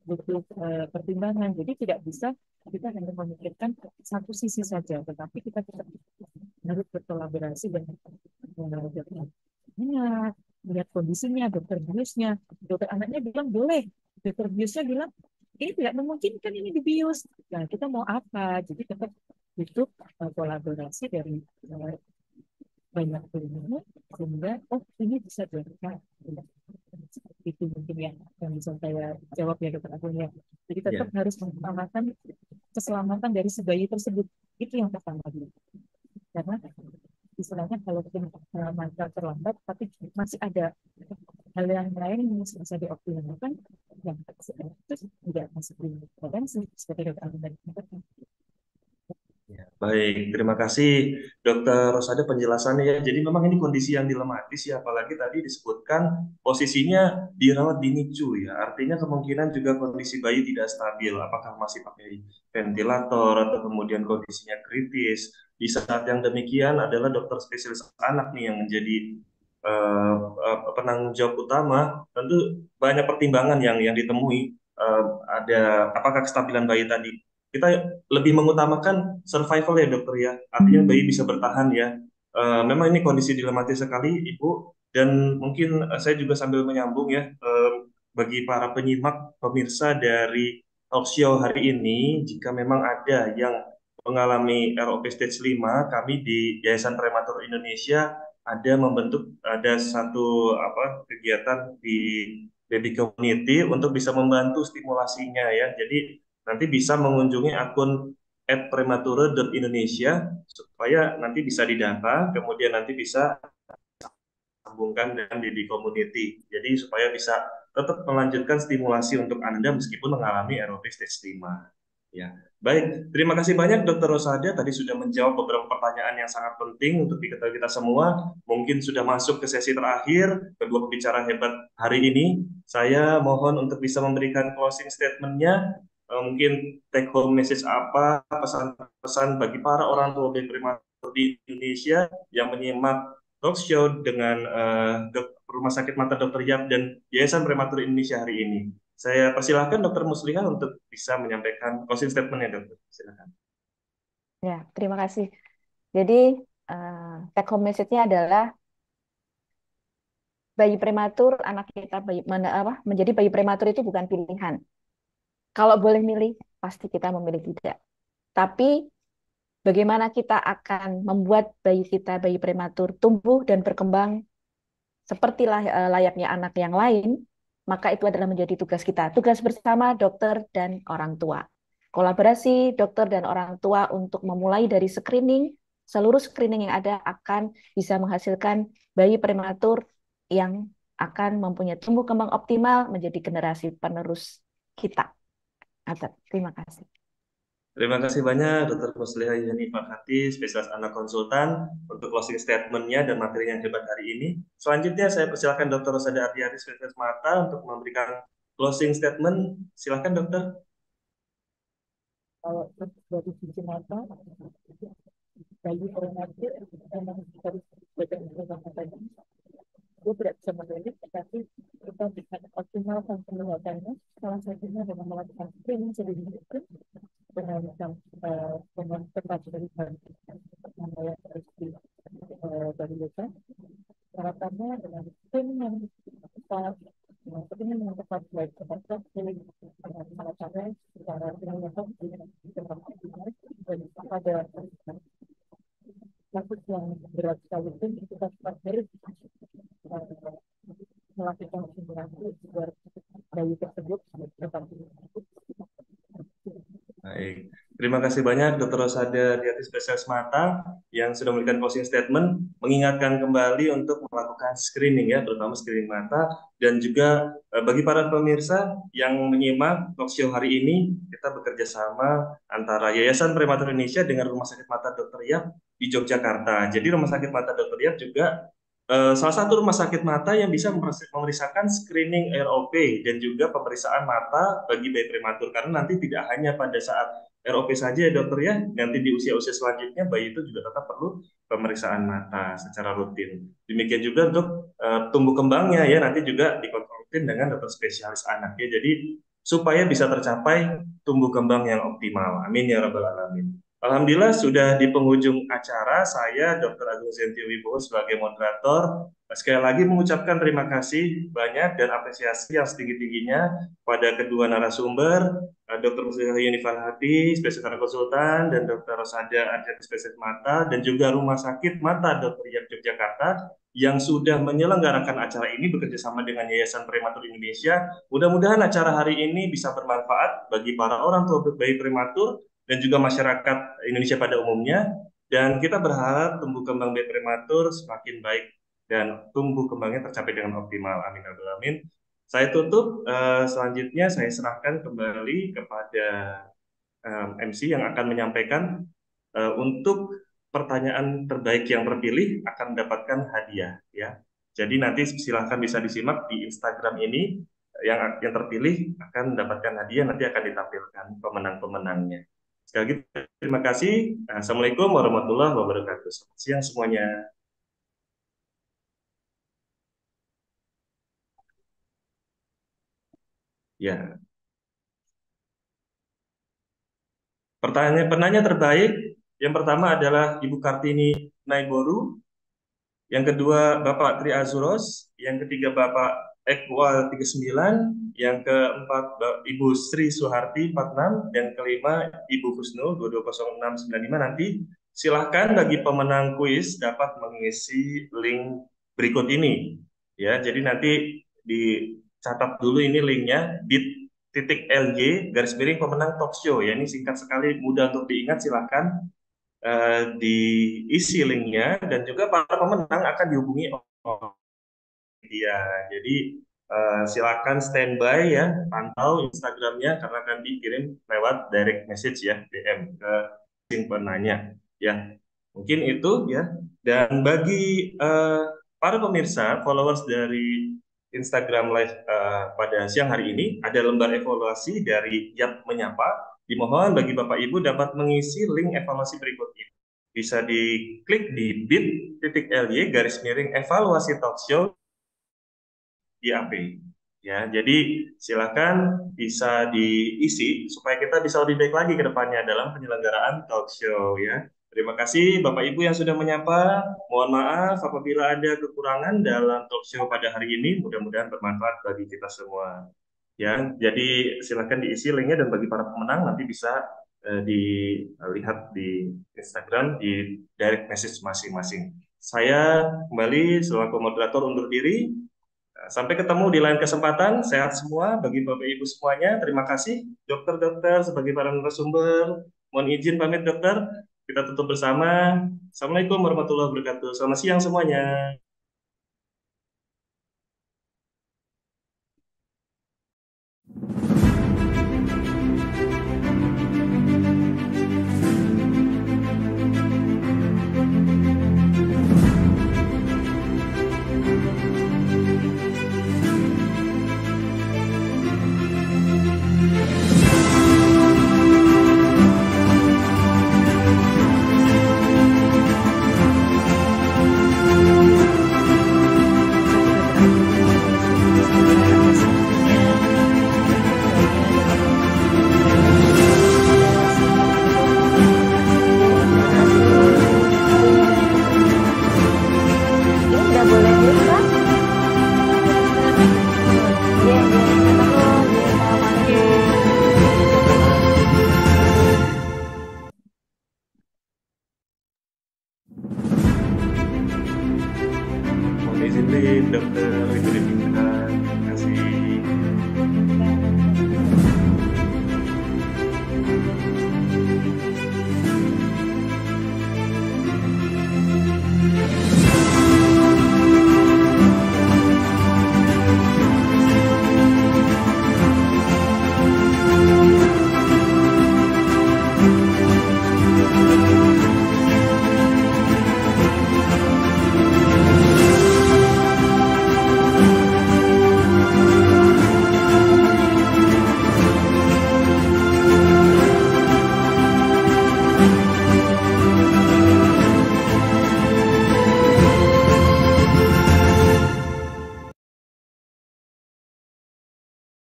butuh pertimbangan. Jadi tidak bisa kita hanya memikirkan satu sisi saja, tetapi kita tetap harus berkolaborasi dengan dokter anak, lihat kondisinya, dokter biusnya, dokter anaknya bilang boleh, dokter biusnya bilang ini tidak memungkinkan ini dibius. Nah, kita mau apa? Jadi tetap butuh kolaborasi dari banyak ilmu sehingga oh ini bisa dilakukan. Itu mungkin yang bisa saya jawab ya dokter Agung ya. Jadi tetap Ya. harus mengutamakan keselamatan dari si bayi tersebut. Itu yang pertama dulu. Karena istilahnya kalau masa terlambat tapi masih ada hal yang lain yang bisa dioptimalkan yang itu tidak masuk di potensi seperti dokter Agung tadi katakan. Ya, baik, terima kasih Dokter Rosada penjelasannya ya. Jadi memang ini kondisi yang dilematis ya, apalagi tadi disebutkan posisinya dirawat di NICU ya. Artinya kemungkinan juga kondisi bayi tidak stabil, apakah masih pakai ventilator atau kemudian kondisinya kritis. Di saat yang demikian adalah dokter spesialis anak nih yang menjadi penanggung jawab utama. Tentu banyak pertimbangan yang ditemui. ada apakah kestabilan bayi tadi. Kita lebih mengutamakan survival ya dokter ya, artinya bayi bisa bertahan ya. Memang ini kondisi dilematis sekali Ibu, dan mungkin saya juga sambil menyambung ya, bagi para penyimak pemirsa dari talk show hari ini, jika memang ada yang mengalami ROP stage 5, kami di Yayasan Prematur Indonesia ada satu kegiatan di baby community untuk bisa membantu stimulasinya ya. Jadi nanti bisa mengunjungi akun @premature.indonesia supaya nanti bisa didata, kemudian nanti bisa sambungkan dengan baby community. Jadi supaya bisa tetap melanjutkan stimulasi untuk Anda meskipun mengalami ROP stage 5. Ya, baik. Terima kasih banyak Dokter Rosada tadi sudah menjawab beberapa pertanyaan yang sangat penting untuk diketahui kita semua. Mungkin sudah masuk ke sesi terakhir kedua pembicara hebat hari ini. Saya mohon untuk bisa memberikan closing statement-nya. Mungkin take home message apa, pesan-pesan bagi para orang tua bayi prematur di Indonesia yang menyimak talk show dengan Rumah Sakit Mata Dr. Yap dan Yayasan Prematur Indonesia hari ini. Saya persilahkan Dokter Musliha untuk bisa menyampaikan closing statement-nya, Dokter. Silakan. Ya, terima kasih. Jadi, take home message-nya adalah bayi prematur, anak kita menjadi bayi prematur itu bukan pilihan. Kalau boleh milih, pasti kita memilih tidak. Tapi, bagaimana kita akan membuat bayi kita, bayi prematur, tumbuh dan berkembang seperti layaknya anak yang lain, maka itu adalah menjadi tugas kita. Tugas bersama dokter dan orang tua. Kolaborasi dokter dan orang tua untuk memulai dari screening, seluruh screening yang ada akan bisa menghasilkan bayi prematur yang akan mempunyai tumbuh kembang optimal menjadi generasi penerus kita. Terima kasih. Terima kasih banyak Dokter Musliha Yani Fakati, spesialis anak konsultan, untuk closing statement-nya dan materi yang hebat hari ini. Selanjutnya saya persilakan Dokter Rosada Ardiati, spesialis mata, untuk memberikan closing statement. Silakan Dokter. Kalau dari sisi mata, bayi prematur memang harus belajar tadi. Dia tidak bisa memilih, tapi kita bisa optimalkan penguatannya. Salah satunya dengan melakukan screening sedini mungkin dengan tempat dari yang layak dari desa. Harapannya dengan screening yang tepat, screening yang tepat baik tepat pilih dengan cara secara penyelesaian dan pada kasus yang berat sekalipun kita tetap harus melakukan simulasi agar bayi tersebut tetap Baik, terima kasih banyak Dr. Rosada Diati, spesialis mata yang sudah memberikan closing statement, mengingatkan kembali untuk melakukan screening ya, terutama screening mata, dan juga bagi para pemirsa yang menyimak talk show hari ini, kita bekerja sama antara Yayasan Prematur Indonesia dengan Rumah Sakit Mata Dr. Yap di Yogyakarta. Jadi Rumah Sakit Mata Dr. Yap juga salah satu rumah sakit mata yang bisa memeriksakan screening ROP dan juga pemeriksaan mata bagi bayi prematur, karena nanti tidak hanya pada saat ROP saja ya dokter ya, nanti di usia-usia selanjutnya bayi itu juga tetap perlu pemeriksaan mata secara rutin. Demikian juga untuk tumbuh kembangnya ya, nanti juga dikontrol rutin dengan dokter spesialis anak ya, jadi supaya bisa tercapai tumbuh kembang yang optimal. Amin ya rabbal alamin. Alhamdulillah sudah di penghujung acara, saya Dr. Agung Zentio Wibowo sebagai moderator. Sekali lagi mengucapkan terima kasih banyak dan apresiasi yang setinggi-tingginya pada kedua narasumber, Dr. Musliha Yunifal Hati, spesialis anak konsultan, dan Dr. Rosada Ardiati, spesialis mata, dan juga Rumah Sakit Mata Dr. Yap Yogyakarta yang sudah menyelenggarakan acara ini bekerja sama dengan Yayasan Prematur Indonesia. Mudah-mudahan acara hari ini bisa bermanfaat bagi para orang tua bayi prematur dan juga masyarakat Indonesia pada umumnya. Dan kita berharap tumbuh kembang bayi prematur semakin baik dan tumbuh kembangnya tercapai dengan optimal. Amin ya rabbal alamin. Saya tutup, selanjutnya saya serahkan kembali kepada MC yang akan menyampaikan untuk pertanyaan terbaik yang terpilih akan mendapatkan hadiah ya. Jadi nanti silahkan bisa disimak di Instagram ini, yang terpilih akan mendapatkan hadiah, nanti akan ditampilkan pemenang-pemenangnya. Sekali lagi terima kasih. Assalamualaikum warahmatullahi wabarakatuh. Selamat siang semuanya. Ya. Penanya terbaik yang pertama adalah Ibu Kartini Naiboru, yang kedua Bapak Tri Azuros, yang ketiga Bapak Ekwal 39, yang keempat Ibu Sri Suharti 46, dan kelima Ibu Husnul 220695. Nanti silahkan bagi pemenang kuis dapat mengisi link berikut ini. Ya, jadi nanti dicatat dulu ini linknya bit.ly garis miring pemenang talk show ya, ini singkat sekali, mudah untuk diingat. Silahkan diisi linknya, dan juga para pemenang akan dihubungi oleh dia. Jadi silakan standby ya, pantau Instagramnya karena akan dikirim lewat direct message ya, DM ke penanya ya. Mungkin itu ya. Dan bagi para pemirsa, followers dari Instagram Live pada siang hari ini, ada lembar evaluasi dari Yap Menyapa. Dimohon bagi Bapak Ibu dapat mengisi link evaluasi berikut ini. Bisa diklik di bit.ly garis miring evaluasi talk show di AP. Ya, jadi silakan bisa diisi supaya kita bisa lebih baik lagi ke depannya dalam penyelenggaraan talk show ya. Terima kasih Bapak Ibu yang sudah menyapa. Mohon maaf apabila ada kekurangan dalam talk show pada hari ini. Mudah-mudahan bermanfaat bagi kita semua. Ya, jadi silakan diisi linknya, dan bagi para pemenang nanti bisa dilihat di Instagram di direct message masing-masing. Saya kembali selaku moderator undur diri. Sampai ketemu di lain kesempatan. Sehat semua bagi Bapak Ibu semuanya. Terima kasih dokter-dokter sebagai para narasumber. Mohon izin pamit dokter. Kita tutup bersama. Assalamualaikum warahmatullahi wabarakatuh. Selamat siang semuanya.